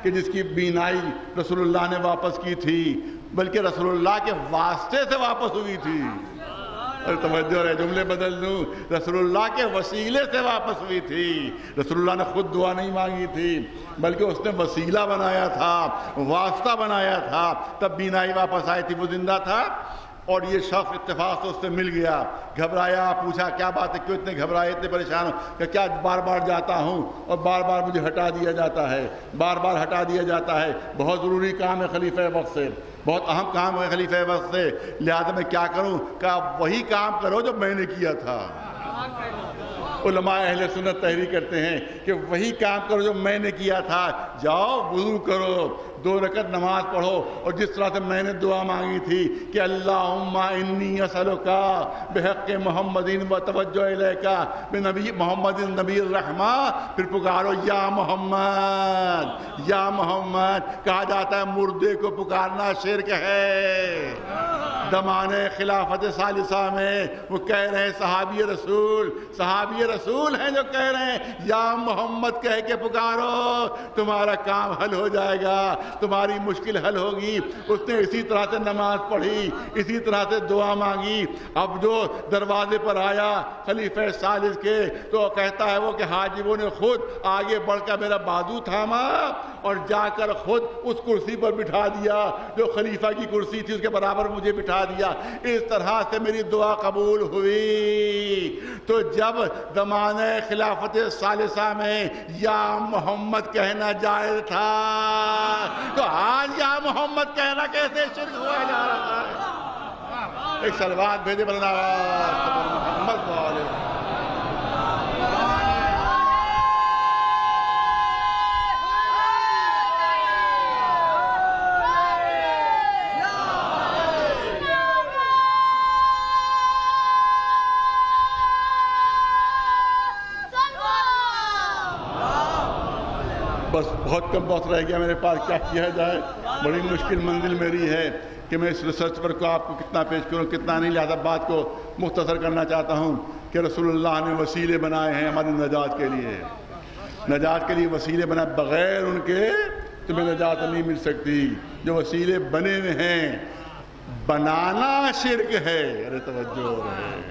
کہ جس کی بینائی رسول اللہ نے واپس کی تھی، بلکہ رسول اللہ کے واسطے سے واپس ہوئی تھی. اور توجہ رہے، جملے بدل دوں، رسول اللہ کے وسیلے سے واپس ہوئی تھی. رسول اللہ نے خود دعا نہیں مانگی تھی، بلکہ اس نے وسیلہ بنایا تھا، واسطہ بنایا تھا، تب بینائی واپس آئی تھی. وہ زندہ تھا اور یہ شخص اتفاق سے اس سے مل گیا. گھبرایا، پوچھا کیا بات ہے، کیوں اتنے گھبرائے، اتنے پریشان ہو؟ کہ کیا بار بار جاتا ہوں اور بار بار مجھے ہٹا دیا جاتا ہے، بار بار ہٹا دیا جاتا ہے. بہت ضروری کام ہے خلیفہ وقت سے، بہت اہم کام ہے خلیفہ وقت سے، لہذا میں کیا کروں؟ کہ آپ وہی کام کرو جو میں نے کیا تھا. علماء اہل سنت تحریر کرتے ہیں کہ وہی کام کرو جو میں نے کیا تھا. جاؤ وضو کرو، 2 رکعت نماز پڑھو، اور جس طرح سے میں نے دعا مانگی تھی کہ اللہم انی اسألک بحق محمد و توجہ الیک بنبی محمد نبی الرحمہ، پھر پکارو یا محمد یا محمد. کہا جاتا ہے مردے کو پکارنا شرک ہے. زمانے خلافت ثالثہ میں وہ کہہ رہے ہیں صحابی رسول ہیں جو کہہ رہے ہیں یا محمد کہہ کے پکارو، تمہارا کام حل ہو جائے گا، تمہاری مشکل حل ہوگی. اس نے اسی طرح سے نماز پڑھی، اسی طرح سے دعا مانگی. اب جو دروازے پر آیا خلیفہ ثالث کے، تو کہتا ہے وہ کہ حاجبوں نے خود آگے بڑھ کر میرا بازو تھاما اور جا کر خود اس کرسی پر بٹھا دیا جو خلیفہ کی کرسی تھی، اس کے برابر مجھے بٹھا دیا. اس طرح سے میری دعا قبول ہوئی. تو جب زمانے خلافت ثالثہ میں یا محمد کہنا جائز تھا، تو آج یا محمد کہنا کیسے شرک ہوا جا رہا ہے؟ ایک صلوات بھیجے بلند آواز محمد وآلہ. بس بہت کم وقت رہ گیا میرے پاس، کیا کیا جائے. بڑی مشکل منزل میری ہے کہ میں اس ریسرچ پر کو آپ کو کتنا پیش کروں کتنا نہیں. لہذا بات کو مختصر کرنا چاہتا ہوں کہ رسول اللہ نے وسیلے بنائے ہیں ہماری نجات کے لیے. نجات کے لیے وسیلے بنائے، بغیر ان کے تمہیں نجات نہیں مل سکتی. جو وسیلے بنے ہوئے ہیں، بنانا شرک ہے. ارے توجہ ہے.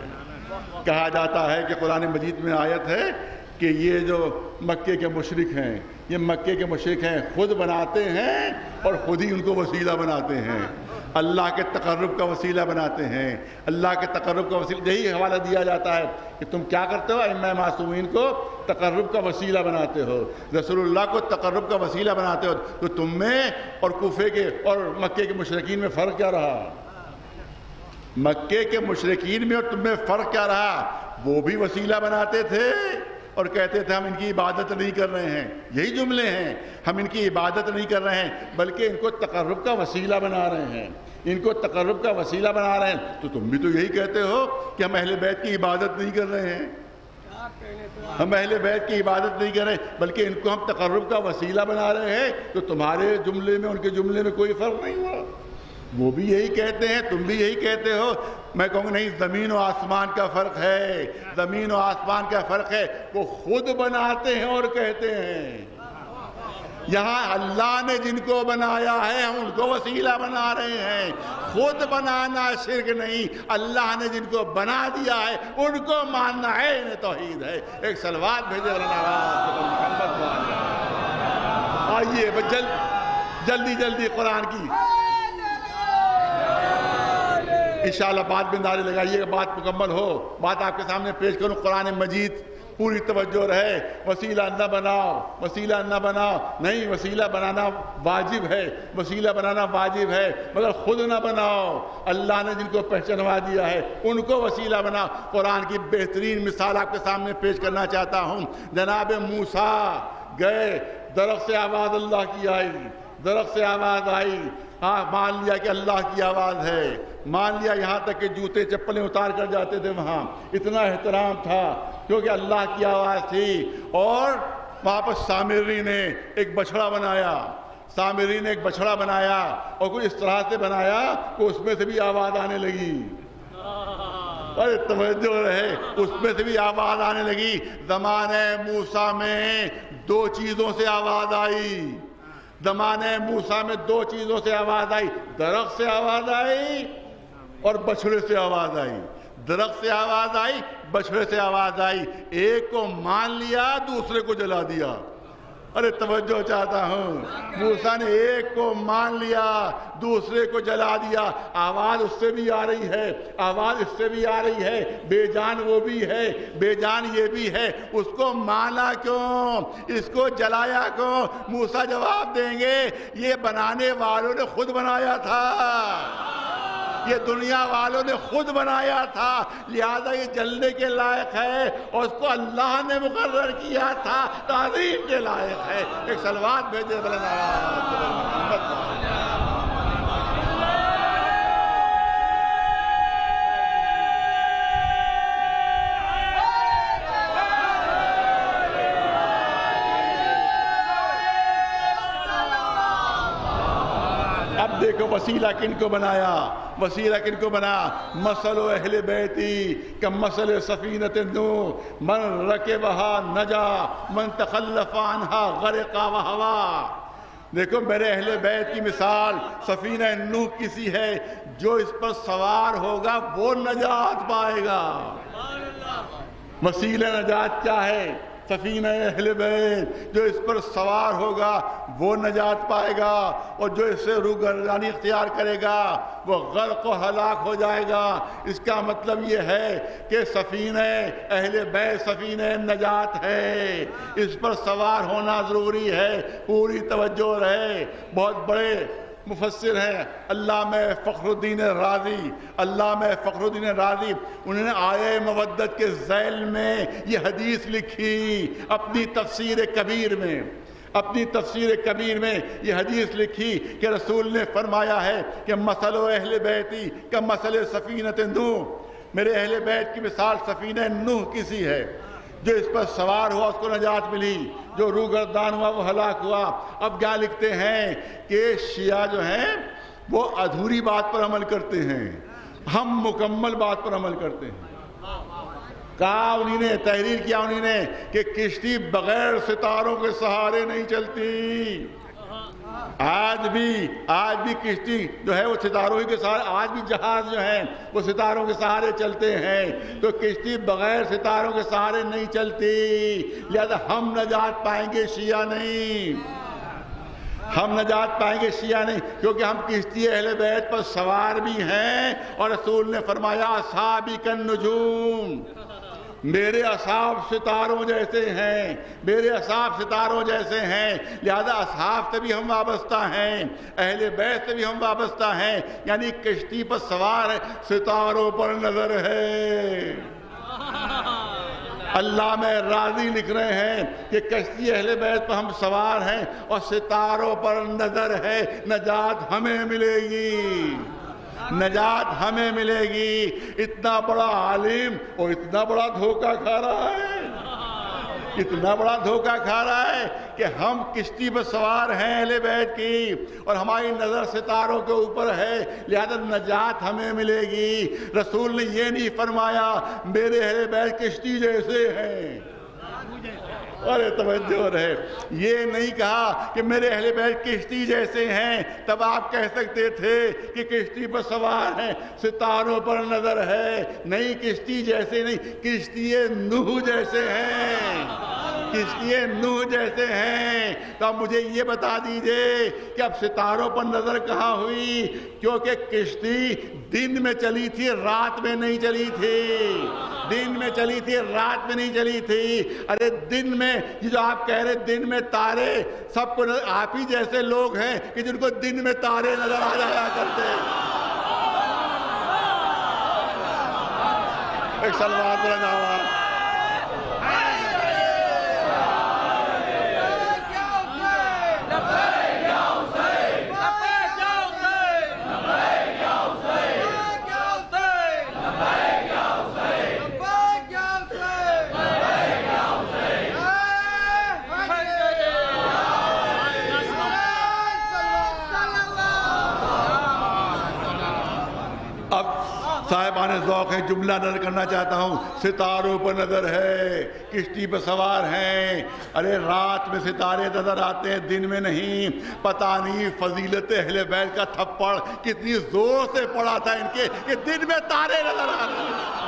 کہا جاتا ہے کہ قرآن مجید میں آیت ہے کہ یہ جو مکے کے مشرک ہیں، یہ مکے کے مشرک ہیں، خود بناتے ہیں اور خود ہی ان کو وسیلہ بناتے ہیں، اللہ کے تقرب کا وسیلہ بناتے ہیں. اللہ کے تقرب کا وسیلہ، یہی حوالہ دیا جاتا ہے کہ تم کیا کرتے ہو، ائمہ معصومین کو تقرب کا وسیلہ بناتے ہو، رسول اللہ کو تقرب کا وسیلہ بناتے ہو. تو تم میں اور کوفے کے اور مکے کے مشرکین میں فرق کیا رہا؟ مکے کے مشرکین میں اور تم میں فرق کیا رہا؟ وہ بھی وسیلہ بناتے تھے اور کہتے تھے ہم ان کی عبادت نہیں کر رہے ہیں. یہی جملے ہیں، ہم ان کی عبادت نہیں کر رہے ہیں بلکہ ان کو تقرب کا وسیلہ بنا رہے ہیں، ان کو تقرب کا وسیلہ بنا رہے ہیں. تو تم بھی تو یہی کہتے ہو کہ ہم اہل بیت کی عبادت نہیں کر رہے ہیں، ہم اہل بیت کی عبادت نہیں کر رہے ہیں بلکہ ان کو ہم تقرب کا وسیلہ بنا رہے ہیں. تو تمہارے جملے میں ان کے جملے میں کوئی فرق نہیں ہوا. وہ بھی یہی کہتے ہیں، تم بھی یہی کہتے ہو. میں کہوں گا نہیں، زمین و آسمان کا فرق ہے، زمین و آسمان کا فرق ہے. وہ خود بناتے ہیں اور کہتے ہیں. یہاں اللہ نے جن کو بنایا ہے ہم ان کو وسیلہ بنا رہے ہیں. خود بنانا شرک نہیں، اللہ نے جن کو بنا دیا ہے ان کو ماننا عین توحید ہے. ایک صلوات بھیجے اللہ آئیے جلدی جلدی قرآن کی انشاءاللہ بات میں نعرے لگائیے گا، بات مکمل ہو، بات آپ کے سامنے پیش کروں۔ قرآن مجید پوری توجہ رہے، وسیلہ نہ بناؤ، وسیلہ نہ بناؤ، نہیں، وسیلہ بنانا واجب ہے، وسیلہ بنانا واجب ہے، مگر خود نہ بناؤ۔ اللہ نے جن کو پہچانوا دیا ہے ان کو وسیلہ بناؤ۔ قرآن کی بہترین مثال آپ کے سامنے پیش کرنا چاہتا ہوں۔ جناب موسیٰ گئے، درخت سے آواز اللہ کی آئی، درخت سے آواز آئی، مان لیا کہ اللہ کی آواز ہے، مان لیا، یہاں تک کہ جوتے چپلیں اتار کر جاتے تھے وہاں، اتنا احترام تھا کیونکہ اللہ کی آواز تھی۔ اور وہاں پر سامری نے ایک بچھڑا بنایا، سامری نے ایک بچھڑا بنایا اور کچھ اس طرح سے بنایا کہ اس میں سے بھی آواز آنے لگی۔ ارے توجہ رہے، اس میں سے بھی آواز آنے لگی۔ زمانہ موسیٰ میں دو چیزوں سے آواز آئی، زمانہ موسیٰ میں دو چیزوں سے آواز آئی، درخت سے آواز آئی اور بچھڑے سے آواز آئی، درخت سے آواز آئی، بچھڑے سے آواز آئی۔ ایک کو مان لیا، دوسرے کو جلا دیا۔ ارے توجہ چاہتا ہوں، موسیٰ نے ایک کو مان لیا، دوسرے کو جلا دیا۔ آواز اس سے بھی آ رہی ہے، آواز اس سے بھی آ رہی ہے، بے جان وہ بھی ہے، بے جان یہ بھی ہے، اس کو مانا کیوں، اس کو جلایا کیوں؟ موسیٰ جواب دیں گے، یہ بنانے والوں نے خود بنایا تھا، یہ دنیا والوں نے خود بنایا تھا، لہذا یہ جلنے کے لائق ہے، اور اس کو اللہ نے مقرر کیا تھا، تعظیم کے لائق ہے۔ ایک صلوات بھیجے محمد۔ اب دیکھو وسیلہ کن کو بنایا، وسیلہ کن کو بنا؟ مثل اہل بیتی کمثل سفینۃ نوح من رکبہا نجا من تخلف عنہا غرق وہوا۔ دیکھو میرے اہل بیت کی مثال سفینہ نوح کسی ہے، جو اس پر سوار ہوگا وہ نجات پائے گا۔ وسیلہ نجات کیا ہے؟ سفینہ اہل بیت، جو اس پر سوار ہوگا وہ نجات پائے گا، اور جو اس سے روگردانی اختیار کرے گا وہ غرق و ہلاک ہو جائے گا۔ اس کا مطلب یہ ہے کہ سفینہ اہل بیت سفینہ نجات ہے، اس پر سوار ہونا ضروری ہے۔ پوری توجہ رہے، بہت بڑے مفسر ہیں علامہ فخر الدین رازی، علامہ فخر الدین رازی، انہوں نے آیہ مودت کے ذیل میں یہ حدیث لکھی اپنی تفسیر کبیر میں، اپنی تفسیر کبیر میں یہ حدیث لکھی کہ رسول نے فرمایا ہے کہ مثل اہل بیتی کا مثل سفینۃ نوح، میرے اہل بیت کی مثال سفینہ نوح کسی ہے، جو اس پر سوار ہوا اس کو نجات ملی، جو روگردان ہوا وہ ہلاک ہوا۔ اب کیا لکھتے ہیں کہ شیعہ جو ہیں وہ ادھوری بات پر عمل کرتے ہیں، ہم مکمل بات پر عمل کرتے ہیں۔ کہا انہی نے، تحریر کیا انہی نے کہ کشتی بغیر ستاروں کے سہارے نہیں چلتی۔ آج بھی کشتی جو ہے وہ ستاروں ہی کے سہارے، آج بھی جہاز جو ہیں وہ ستاروں کے سہارے چلتے ہیں، تو کشتی بغیر ستاروں کے سہارے نہیں چلتی، لہذا ہم نجات پائیں گے، شیعہ نہیں، ہم نجات پائیں گے، شیعہ نہیں، کیونکہ ہم کشتی اہل بیت پر سوار بھی ہیں، اور رسول نے فرمایا اصحابی کالنجوم، میرے اصحاب ستاروں جیسے ہیں، میرے اصحاب ستاروں جیسے ہیں، لہذا اصحاب سے بھی ہم وابستہ ہیں، اہل بیت سے بھی ہم وابستہ ہیں، یعنی کشتی پر سوار ہے، ستاروں پر نظر ہے۔ علامہ راضی لکھ رہے ہیں کہ کشتی اہل بیت پر ہم سوار ہیں اور ستاروں پر نظر ہے، نجات ہمیں ملے گی، نجات ہمیں ملے گی۔ اتنا بڑا عالم اور اتنا بڑا دھوکہ کھا رہا ہے، اتنا بڑا دھوکہ کھا رہا ہے کہ ہم کشتی پر سوار ہیں اہل بیت کی، اور ہماری نظر ستاروں کے اوپر ہے، لہذا نجات ہمیں ملے گی۔ رسول نے یہ نہیں فرمایا میرے اہل بیت کشتی جیسے ہیں، ارے توجہ رہے، یہ نہیں کہا کہ میرے اہل بیت کشتی جیسے ہیں، تب آپ کہہ سکتے تھے کہ کشتی پر سوار ہیں، ستاروں پر نظر ہے، نہیں، کشتی جیسے نہیں، کشتی نوح جیسے ہیں، کشتی نوح جیسے ہیں. تو اب مجھے یہ بتا دیجئے کہ اب ستاروں پر نظر کہاں ہوئی؟ کیونکہ کشتی دن میں چلی تھی، رات میں نہیں چلی تھی. دن میں چلی تھی، رات میں نہیں چلی تھی. ارے دن میں یہ جو آپ کہہ رہے دن میں تارے، سب کو آپ ہی جیسے لوگ ہیں کہ جن کو دن میں تارے نظر آ جایا کرتے. ایک سلوات بلند آواز. صاحبان ذوق ہے، جملہ نظر کرنا چاہتا ہوں. ستاروں پر نظر ہے، کشتی پہ سوار ہیں. ارے رات میں ستارے نظر آتے ہیں، دن میں نہیں. پتہ نہیں فضیلت اہل بیت کا تھپڑ کتنی زور سے پڑا تھا ان کے کہ دن میں تارے نظر آ رہے ہیں.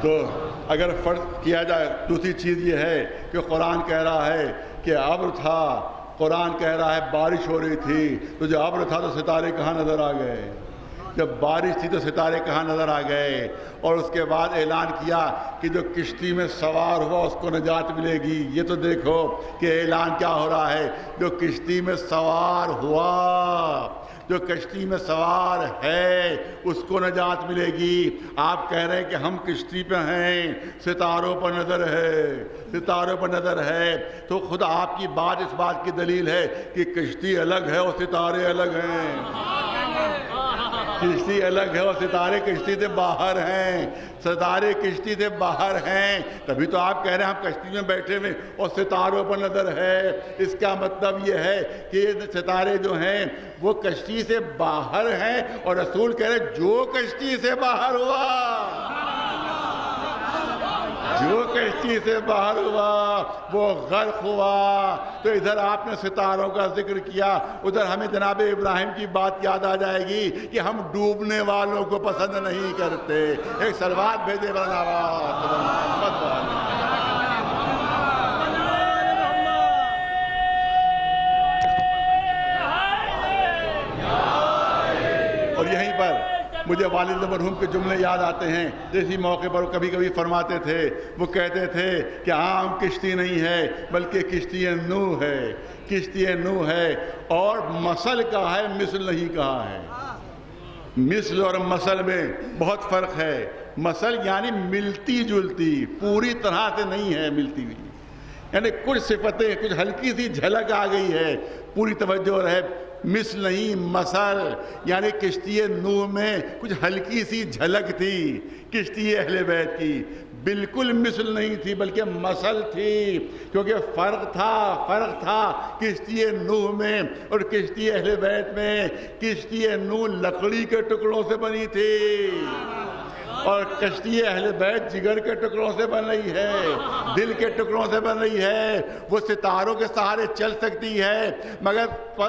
تو اگر فرض کیا جائے، دوسری چیز یہ ہے کہ قرآن کہہ رہا ہے کہ ابر تھا، قرآن کہہ رہا ہے بارش ہو رہی تھی. تو جب ابر تھا تو ستارے کہاں نظر آ گئے؟ جب بارش تھی تو ستارے کہاں نظر آ گئے؟ اور اس کے بعد اعلان کیا کہ جو کشتی میں سوار ہوا اس کو نجات ملے گی. یہ تو دیکھو کہ اعلان کیا ہو رہا ہے. جو کشتی میں سوار ہوا، جو کشتی میں سوار ہے، اس کو نجات ملے گی. آپ کہہ رہے ہیں کہ ہم کشتی پہ ہیں، ستاروں پر نظر ہے، ستاروں پر نظر ہے. تو خود آپ کی بات اس بات کی دلیل ہے کہ کشتی الگ ہے اور ستارے الگ ہیں. کشتی الگ ہے اور ستارے کشتی سے باہر ہیں. ستارے کشتی سے باہر ہیں. تبھی تو آپ کہہ رہے ہیں ہم کشتی میں بیٹھے ہوئے اور ستاروں پر نظر ہے. اس کا مطلب یہ ہے کہ یہ ستارے جو ہیں وہ کشتی سے باہر ہیں. اور رسول کہہ رہے جو کشتی سے باہر ہوا، جو کشتی سے باہر ہوا وہ غرق ہوا. تو ادھر آپ نے ستاروں کا ذکر کیا، ادھر ہمیں جناب ابراہیم کی بات یاد آ جائے گی کہ ہم ڈوبنے والوں کو پسند نہیں کرتے. ایک سلوات بھیجے اور یہیں پر مجھے والد مرحوم کے جملے یاد آتے ہیں. اسی موقع پر کبھی کبھی فرماتے تھے، وہ کہتے تھے کہ عام کشتی نہیں ہے بلکہ کشتی نوح ہے. کشتی نوح ہے اور مثل کہا ہے، مثل نہیں کہا ہے. مثل اور مثل میں بہت فرق ہے. مثل یعنی ملتی جلتی، پوری طرح سے نہیں ہے ملتی ہوئی، یعنی کچھ صفتیں، کچھ ہلکی سی جھلک آ گئی ہے، پوری توجہ رہے. مثل نہیں، مثل یعنی کشتی نوح میں کچھ ہلکی سی جھلک تھی. کشتی اہل بیت کی بالکل مثل نہیں تھی بلکہ مثل تھی. کیونکہ فرق تھا کشتی نوح میں اور کشتی اہل بیت میں. کشتی نوح لکڑی کے ٹکڑوں سے بنی تھی اور کشتی اہل بیت جگر کے ٹکڑوں سے بن رہی ہے، دل کے ٹکڑوں سے بن رہی ہے. وہ ستاروں کے سہارے چل سکتی ہے مگر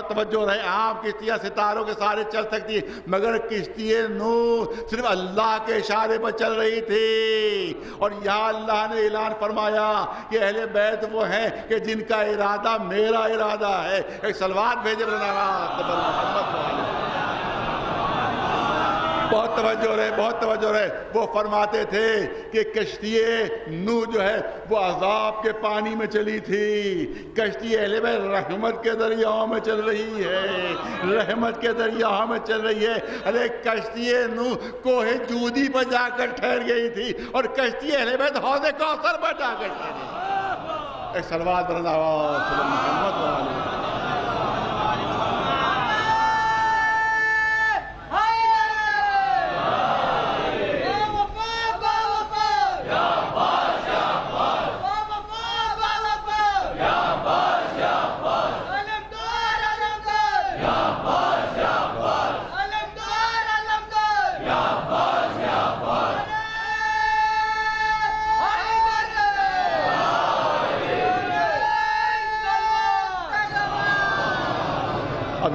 توجہ رہے، عام کشتیاں ستاروں کے سہارے چل سکتی ہے مگر کشتی نوح صرف اللہ کے اشارے پر چل رہی تھی. اور یہاں اللہ نے اعلان فرمایا کہ اہل بیت وہ ہیں کہ جن کا ارادہ میرا ارادہ ہے. ایک سلوات بھیجے بہت توجہ رہے. وہ فرماتے تھے کہ کشتی نوح جو ہے وہ عذاب کے پانی میں چلی تھی، کشتی اہل بیت رحمت کے دریاؤں میں چل رہی ہے، رحمت کے دریاؤں میں چل رہی ہے. ارے کشتی نوح کوہ جودی پر جا کر ٹھہر گئی تھی اور کشتی اہل بیت حوض کوثر پر جا کر ٹھہری. ایک صلوات بلند آواز محمد والے.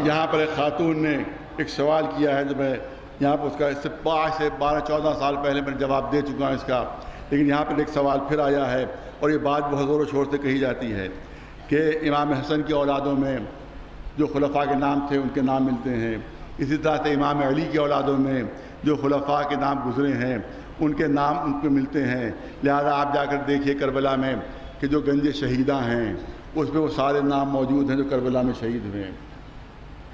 اب یہاں پر ایک خاتون نے ایک سوال کیا ہے جو میں یہاں پر اس کا اس سے 12-14 سال پہلے میں جواب دے چکا ہوں اس کا، لیکن یہاں پر ایک سوال پھر آیا ہے اور یہ بات بہت زور و شور سے کہی جاتی ہے کہ امام حسن کی اولادوں میں جو خلفاء کے نام تھے ان کے نام ملتے ہیں، اسی طرح سے امام علی کی اولادوں میں جو خلفاء کے نام گزرے ہیں ان کے نام ان کو ملتے ہیں، لہذا آپ جا کر دیکھیے کربلا میں کہ جو گنج شہیدہ ہیں اس میں وہ سارے نام موجود ہیں جو کربلا میں شہید ہوئے ہیں،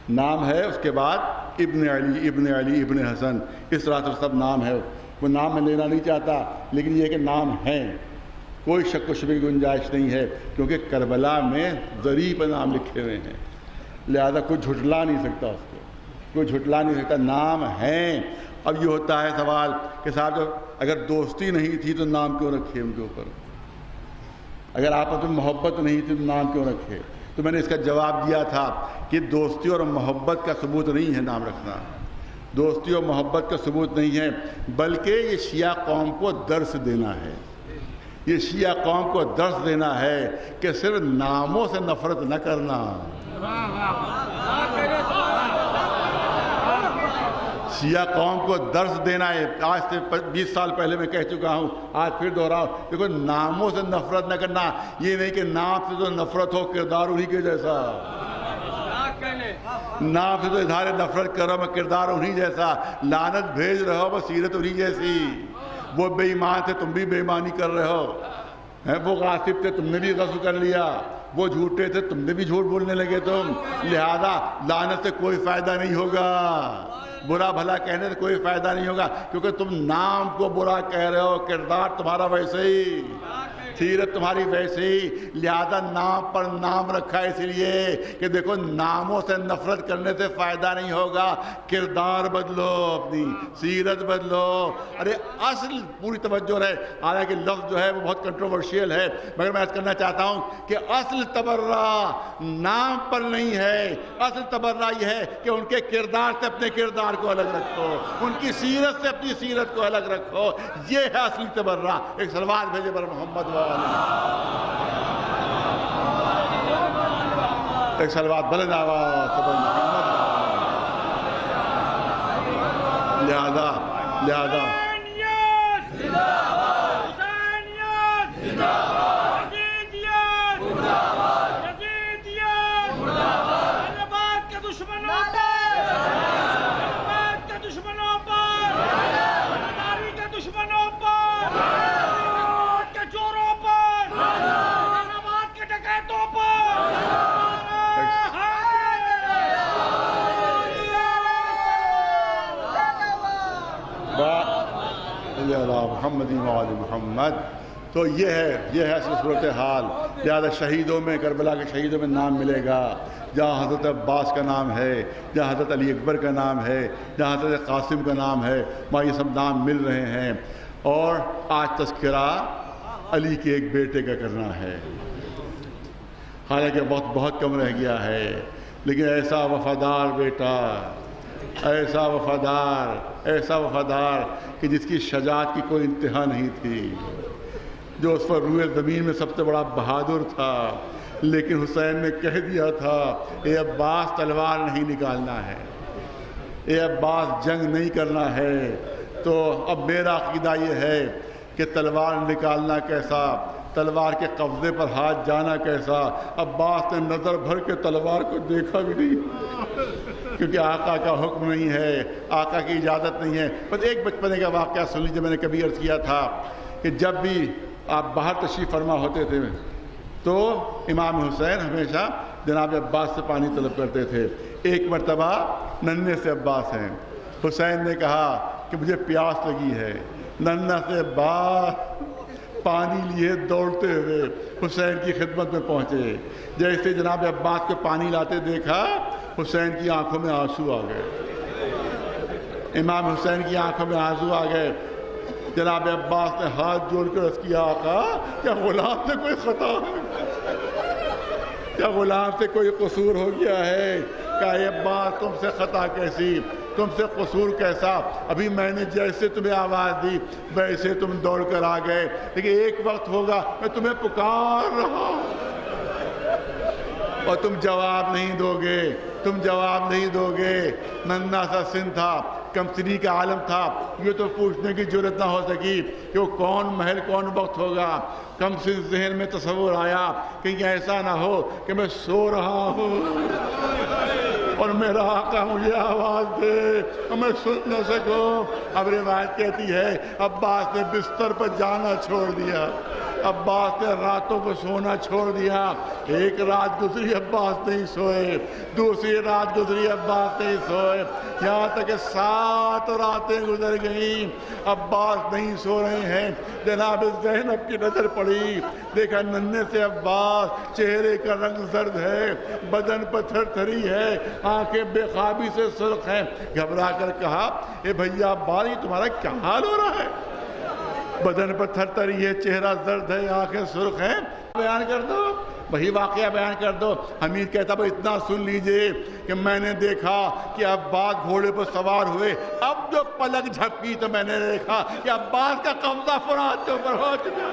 نام ہے اس کے بعد ابن علی ابن حسن، اس طرح سے سب نام ہے، وہ نام میں لینا نہیں چاہتا لیکن یہ کہ نام ہیں، کوئی شک و شبہ کی گنجائش نہیں ہے کیونکہ کربلا میں زری پہ نام لکھے ہوئے ہیں، لہذا کوئی جھٹلا نہیں سکتا اس کو، کوئی جھٹلا نہیں سکتا، نام ہیں۔ اب یہ ہوتا ہے سوال کہ صاحب جب اگر دوستی نہیں تھی تو نام کیوں رکھے ان کے اوپر، اگر آپس میں محبت نہیں تھی تو نام کیوں رکھے؟ تو میں نے اس کا جواب دیا تھا کہ دوستی اور محبت کا ثبوت نہیں ہے نام رکھنا، دوستی اور محبت کا ثبوت نہیں ہے، بلکہ یہ شیعہ قوم کو درس دینا ہے، یہ شیعہ قوم کو درس دینا ہے کہ صرف ناموں سے نفرت نہ کرنا، شیعہ قوم کو درس دینا ہے۔ آج سے 20 سال پہلے میں کہہ چکا ہوں، آج پھر دوہراؤں، دیکھو ناموں سے نفرت نہ کرنا، یہ نہیں کہ نام سے تو نفرت ہو کردار انہی کے جیسا، نام سے تو اظہار نفرت کرو میں کردار انہی جیسا، لعنت بھیج رہے ہو بس سیرت انہی جیسی، وہ بے ایمان تھے تم بھی بے ایمانی کر رہے ہو، وہ غاصب تھے تم نے بھی غصب کر لیا، وہ جھوٹے تھے تم نے بھی جھوٹ بولنے لگے تم، لہذا لعنت سے کوئی فائدہ نہیں ہوگا، برا بھلا کہنے سے کوئی فائدہ نہیں ہوگا، کیونکہ تم نام کو برا کہہ رہے ہو، کردار تمہارا ویسے ہی، سیرت تمہاری ویسے ہی، لہذا نام پر نام رکھا ہے اس لیے کہ دیکھو ناموں سے نفرت کرنے سے فائدہ نہیں ہوگا، کردار بدلو، اپنی سیرت بدلو۔ ارے اصل پوری توجہ رہے، حالانکہ لفظ جو ہے وہ بہت کنٹروورشیل ہے، مگر میں عرض کرنا چاہتا ہوں کہ اصل تبرہ نام پر نہیں ہے، اصل تبرہ یہ ہے کہ ان کے کردار سے اپنے کردار کو الگ رکھو، ان کی سیرت سے اپنی سیرت کو الگ رکھو، یہ ہے اصلی تبرہ۔ ایک سلوات بھیجے بر محمد ایک سلوات بلند آواز سے بر محمد، لہذا محمد محمد۔ تو یہ ہے اصل صورتحال، لہذا شہیدوں میں کربلا کے شہیدوں میں نام ملے گا، جہاں حضرت عباس کا نام ہے، جہاں حضرت علی اکبر کا نام ہے، جہاں حضرت قاسم کا نام ہے، وہاں یہ سب نام مل رہے ہیں۔ اور آج تذکرہ علی کے ایک بیٹے کا کرنا ہے، حالانکہ وقت بہت کم رہ گیا ہے، لیکن ایسا وفادار بیٹا، ایسا وفادار کہ جس کی شجاعت کی کوئی انتہا نہیں تھی، جو اس پر روئے زمین میں سب سے بڑا بہادر تھا، لیکن حسین نے کہہ دیا تھا اے عباس تلوار نہیں نکالنا ہے، اے عباس جنگ نہیں کرنا ہے۔ تو اب میرا عقیدہ یہ ہے کہ تلوار نکالنا کیسا، تلوار کے قبضے پر ہاتھ جانا کیسا۔ عباس نے نظر بھر کے تلوار کو دیکھا بھی نہیں، کیونکہ آقا کا حکم نہیں ہے، آقا کی اجازت نہیں ہے۔ بس ایک بچپنے کا واقعہ سن لیجیے، میں نے کبھی عرض کیا تھا کہ جب بھی آپ باہر تشریف فرما ہوتے تھے تو امام حسین ہمیشہ جناب عباس سے پانی طلب کرتے تھے۔ ایک مرتبہ ننھے سے عباس ہیں، حسین نے کہا کہ مجھے پیاس لگی ہے، ننھا سے عباس پانی لیے دوڑتے ہوئے حسین کی خدمت میں پہنچے۔ جیسے جناب عباس کو پانی لاتے دیکھا، حسین کی آنکھوں میں آنسو آ گئے، امام حسین کی آنکھوں میں آنسو آ گئے۔ جناب عباس نے ہاتھ جوڑ کر عرض کیا آقا کیا غلام سے کوئی خطا ہے، کیا غلام سے کوئی قصور ہو گیا ہے؟ کہا اے عباس تم سے خطا کیسی، تم سے قصور کیسا، ابھی میں نے جیسے تمہیں آواز دی ویسے تم دوڑ کر آ گئے، لیکن ایک وقت ہوگا میں تمہیں پکار رہا ہوں اور تم جواب نہیں دو گے، تم جواب نہیں دو گے. ننھا سا سن تھا, کم سنی کا عالم تھا, یہ تو پوچھنے کی جرت نہ ہو سکی کہ وہ کون محل کون وقت ہوگا. کم سن ذہن میں تصور آیا کہیں ایسا نہ ہو کہ میں سو رہا ہوں اور میرا آقا مجھے آواز دے اور میں سن نہ سکوں. اب روایت کہتی ہے عباس نے بستر پر جانا چھوڑ دیا, عباس نے راتوں کو سونا چھوڑ دیا. ایک رات گزری عباس نہیں سوئے, دوسری رات گزری عباس نہیں سوئے, یہاں تک کہ 7 راتیں گزر گئیں عباس نہیں سو رہے ہیں. جناب زینب کی نظر پڑی, دیکھا ننھے سے عباس, چہرے کا رنگ زرد ہے, بدن پر تھر تھری ہے, آنکھیں بے خوابی سے سرخ ہیں. گھبرا کر کہا اے بھیا عباس, یہ تمہارا کیا حال ہو رہا ہے؟ بدن پر تھر تھری ہے, چہرہ زرد ہے, آنکھیں سرخ ہیں, بیان کر دو, وہی واقعہ بیان کر دو. حمید کہتا بھائی اتنا سن لیجئے کہ میں نے دیکھا کہ عباس گھوڑے پر سوار ہوئے, اب جو پلک جھپکی تو میں نے دیکھا کہ عباس کا قبضہ فرات کے اوپر ہو چکا.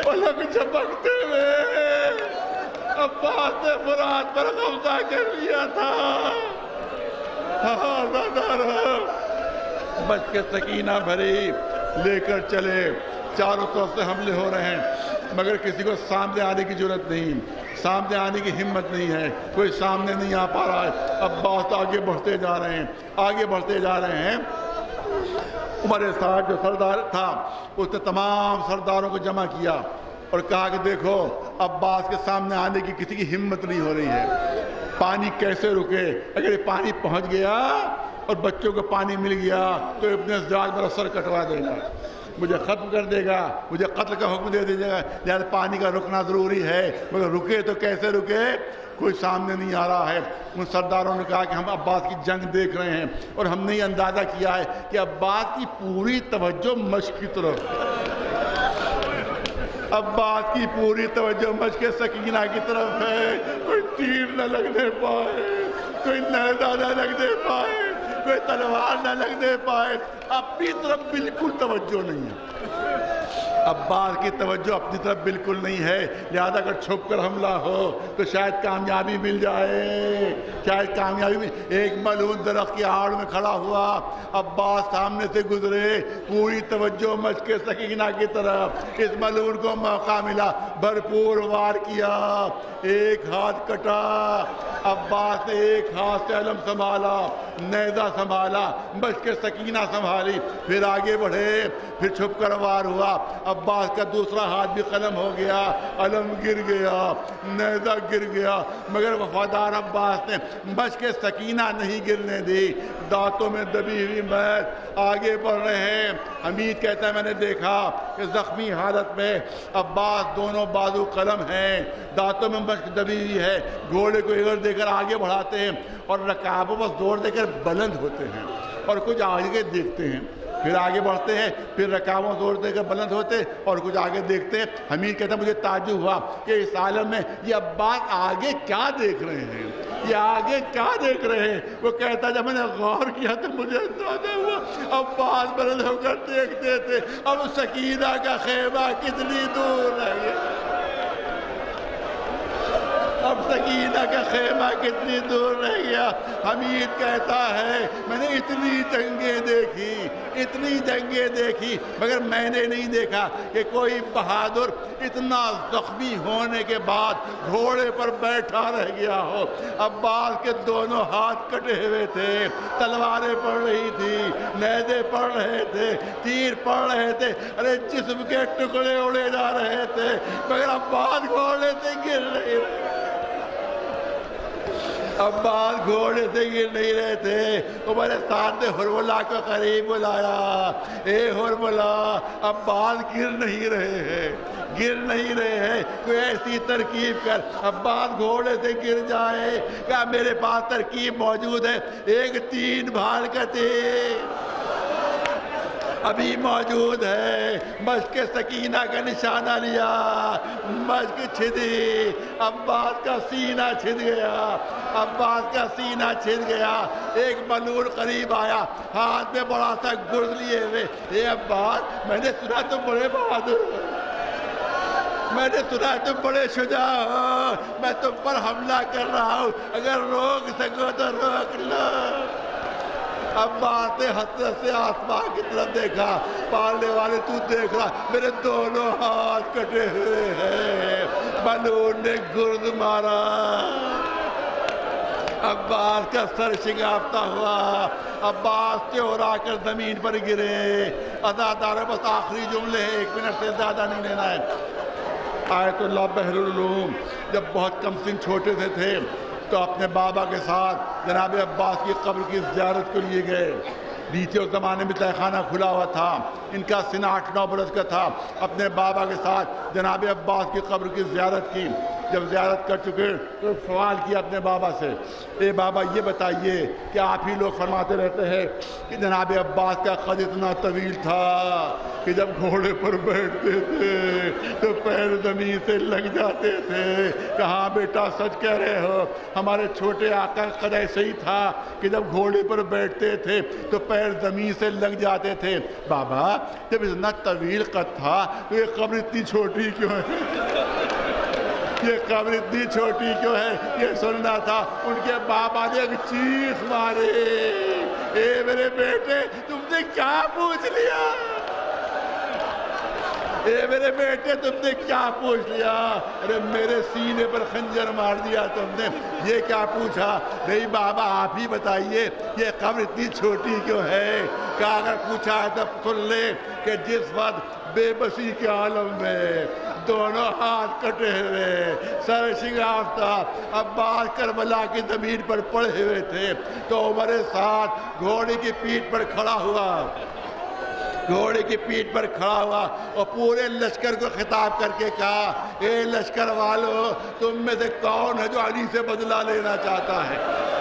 پلک جھپکتے ہوئے عباس نے فرات پر قبضہ کر لیا تھا. بچ کے سکینہ بھری لے کر چلے. چاروں طرف سے حملے ہو رہے ہیں مگر کسی کو سامنے آنے کی ضرورت نہیں, سامنے آنے کی ہمت نہیں ہے, کوئی سامنے نہیں آ پا رہا ہے. عباس آگے بڑھتے جا رہے ہیں, آگے بڑھتے جا رہے ہیں. عمر سعد جو سردار تھا اس نے تمام سرداروں کو جمع کیا اور کہا کہ دیکھو عباس کے سامنے آنے کی کسی کی ہمت نہیں ہو رہی ہے. پانی کیسے رکے؟ اگر یہ پانی پہنچ گیا اور بچوں کو پانی مل گیا تو ابن زیاد میرا سر کٹوا دے گا, مجھے ختم کر دے گا, مجھے قتل کا حکم دے دے گا. لہذا پانی کا رکنا ضروری ہے, مگر رکے تو کیسے رکے؟ کوئی سامنے نہیں آ رہا ہے. ان سرداروں نے کہا کہ ہم عباس کی جنگ دیکھ رہے ہیں اور ہم نے یہ اندازہ کیا ہے کہ عباس کی پوری توجہ مشق کی طرف, عباس کی پوری توجہ مشق سکینہ کی طرف ہے. کوئی تیر نہ لگنے پائے, کوئی نیزہ نہ لگنے پائے, کوئی تلوار نہ لگنے پائے. اپنی طرف بالکل توجہ نہیں ہے, عباس کی توجہ اپنی طرف بالکل نہیں ہے. لہذا اگر چھپ کر حملہ ہو تو شاید کامیابی مل جائے, شاید کامیابی مل. ایک ملعون درخت کی آڑ میں کھڑا ہوا, عباس سامنے سے گزرے, پوری توجہ مشق سکینہ کی طرف. اس ملعون کو موقع ملا, بھرپور وار کیا, ایک ہاتھ کٹا. عباس نے ایک ہاتھ سے علم سنبھالا, نیزہ سنبھالا, مشق سکینہ سنبھالی, پھر آگے بڑھے, پھر چھپ کر وار ہوا. عباس کا دوسرا ہاتھ بھی قلم ہو گیا, علم گر گیا, نیزہ گر گیا, مگر وفادار عباس نے مشق سکینہ نہیں گرنے دی. دانتوں میں دبی ہوئی میت آگے بڑھ رہے ہیں. حمید کہتا ہے میں نے دیکھا کہ زخمی حالت میں عباس دونوں بازو قلم ہیں, دانتوں میں مشق دبی ہوئی ہے, گھوڑے کو ادھر دے کر آگے بڑھاتے ہیں اور رکابوں پر زور دے کر بلند ہوتے ہیں اور کچھ آگے دیکھتے ہیں, پھر آگے بڑھتے ہیں, پھر رکابوں زور دے کر بلند ہوتے اور کچھ آگے دیکھتے ہیں. حمید کہتا ہے مجھے تعجب ہوا کہ اس عالم میں یہ عباس آگے کیا دیکھ رہے ہیں, یہ آگے کیا دیکھ رہے ہیں. وہ کہتا ہے جب میں نے غور کیا تو مجھے اندازہ ہوا عباس بلند ہو کر دیکھتے تھے اب سکینہ کا خیمہ کتنی دور رہ گیا, اب سکینہ کا خیمہ کتنی دور رہ گیا. حمید کہتا ہے میں نے اتنی جنگیں دیکھی, اتنی جنگیں دیکھی, مگر میں نے نہیں دیکھا کہ کوئی بہادر اتنا زخمی ہونے کے بعد گھوڑے پر بیٹھا رہ گیا ہو. عباس کے دونوں ہاتھ کٹے ہوئے تھے, تلواریں پڑ رہی تھی, نیزے پڑ رہے تھے, تیر پڑ رہے تھے, ارے جسم کے ٹکڑے اڑے جا رہے تھے, مگر عباس گھوڑے سے گر نہیں رہے, عباس گھوڑے سے گر نہیں رہے تھے. عمر سعد نے حرملہ کو قریب بلایا, اے حرملہ عباس گر نہیں رہے ہیں, گر نہیں رہے ہیں, کوئی ایسی ترکیب کر عباس گھوڑے سے گر جائے. کہا میرے پاس ترکیب موجود ہے, ایک 3 بھال کا تیر ابھی موجود ہے. مشق سکینہ کا نشانہ لیا, مشق چھدی, عباس کا سینہ چھد گیا, عباس کا سینہ چھد گیا. ایک ملعون قریب آیا, ہاتھ میں بڑا سا گرز لیے ہوئے, اے عباس میں نے سنا تم بڑے بہادر ہو, میں نے سنا ہے تم بڑے شجاع ہو، میں تم پر حملہ کر رہا ہوں، اگر روک سکو تو روک لو۔ عباس نے حسرت سے آسمان کی طرف دیکھا، پالنے والے تو دیکھ رہا میرے دونوں ہاتھ کٹے ہوئے ہیں، ملعون نے گرد مارا۔ عباس کا سر شگافتہ ہوا، عباس چورا کر زمین پر گرے۔ عزاداروں بس آخری جملے ہیں، 1 منٹ سے زیادہ نہیں لینا ہے۔ آیت اللہ بحر العلوم جب بہت کم سن چھوٹے سے تھے تو اپنے بابا کے ساتھ جناب عباس کی قبر کی زیارت کے لیے گئے۔ نیچے اس زمانے میں تہہ خانہ کھلا ہوا تھا، ان کا سن 8-9 برس کا تھا۔ اپنے بابا کے ساتھ جناب عباس کی قبر کی زیارت کی۔ جب زیارت کر چکے تو سوال کیا اپنے بابا سے، اے بابا یہ بتائیے کہ آپ ہی لوگ فرماتے رہتے ہیں کہ جناب عباس کا قد اتنا طویل تھا کہ جب گھوڑے پر بیٹھتے تھے تو پیر زمین سے لگ جاتے تھے۔ کہاں بیٹا سچ کہہ رہے ہو، ہمارے چھوٹے آقا کا قد ایسے ہی تھا کہ جب گھوڑے پر بیٹھتے تھے تو پیر زمین سے لگ جاتے تھے۔ بابا جب اتنا طویل قد تھا تو یہ قبر اتنی چھوٹی کیوں ہے؟ یہ قبر اتنی چھوٹی کیوں ہے؟ یہ سننا تھا۔ ان کے بابا نے ایک چیخ مارے، اے میرے بیٹے تم نے کیا پوچھ لیا؟ اے میرے بیٹے تم نے کیا پوچھ لیا؟ ارے میرے سینے پر خنجر مار دیا تم نے، یہ کیا پوچھا؟ نہیں بابا آپ ہی بتائیے یہ قبر اتنی چھوٹی کیوں ہے؟ کہا اگر پوچھا ہے تب سن لے کہ جس وقت بے بسی کے عالم میں دونوں ہاتھ کٹے ہوئے، سر شگافتہ عباس کربلا کی زمین پر پڑے ہوئے تھے تو عمر سعد گھوڑے کی پیٹھ پر کھڑا ہوا، گھوڑے کی پیٹھ پر کھڑا ہوا اور پورے لشکر کو خطاب کر کے کہا، اے لشکر والو تم میں سے کون ہے جو علی سے بدلہ لینا چاہتا ہے؟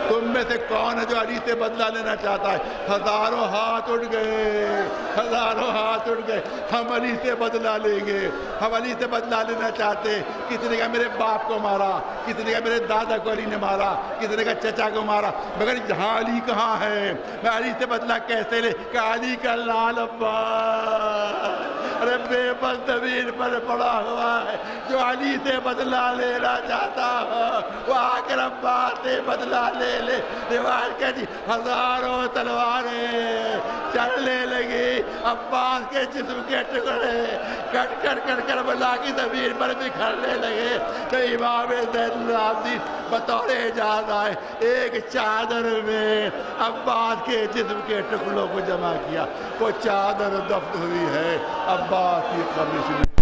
تم میں سے کون ہے جو علی سے بدلہ لینا چاہتا ہے؟ ہزاروں ہاتھ اٹھ گئے، ہزاروں ہاتھ اٹھ گئے۔ ہم علی سے بدلہ لیں گے، ہم علی سے بدلہ لینا چاہتے ہیں۔ کسی نے کہا میرے باپ کو مارا، کسی نے کہا میرے دادا کو علی نے مارا، کسی نے کہا چچا کو مارا، مگر یہاں علی کہاں ہے؟ میں علی سے بدلہ کیسے لے؟ کہ علی کا لال عباس ارے بے بس زمین پر پڑا ہوا ہے، جو علی سے بدلہ لینا چاہتا ہو وہ آ کر عباس سے بدلہ لے لے۔ روایت کہتی ہزاروں تلواریں چلنے لگی، عباس کے جسم کے ٹکڑے کٹ کٹ کٹ کربلا کی زمین پر بکھرنے لگے۔ تو امام زین العابدین بطور اعجاز آئے، ایک چادر میں عباس کے جسم کے ٹکڑوں کو جمع کیا، وہ چادر دفن ہوئی ہے عباس کی قبر سے۔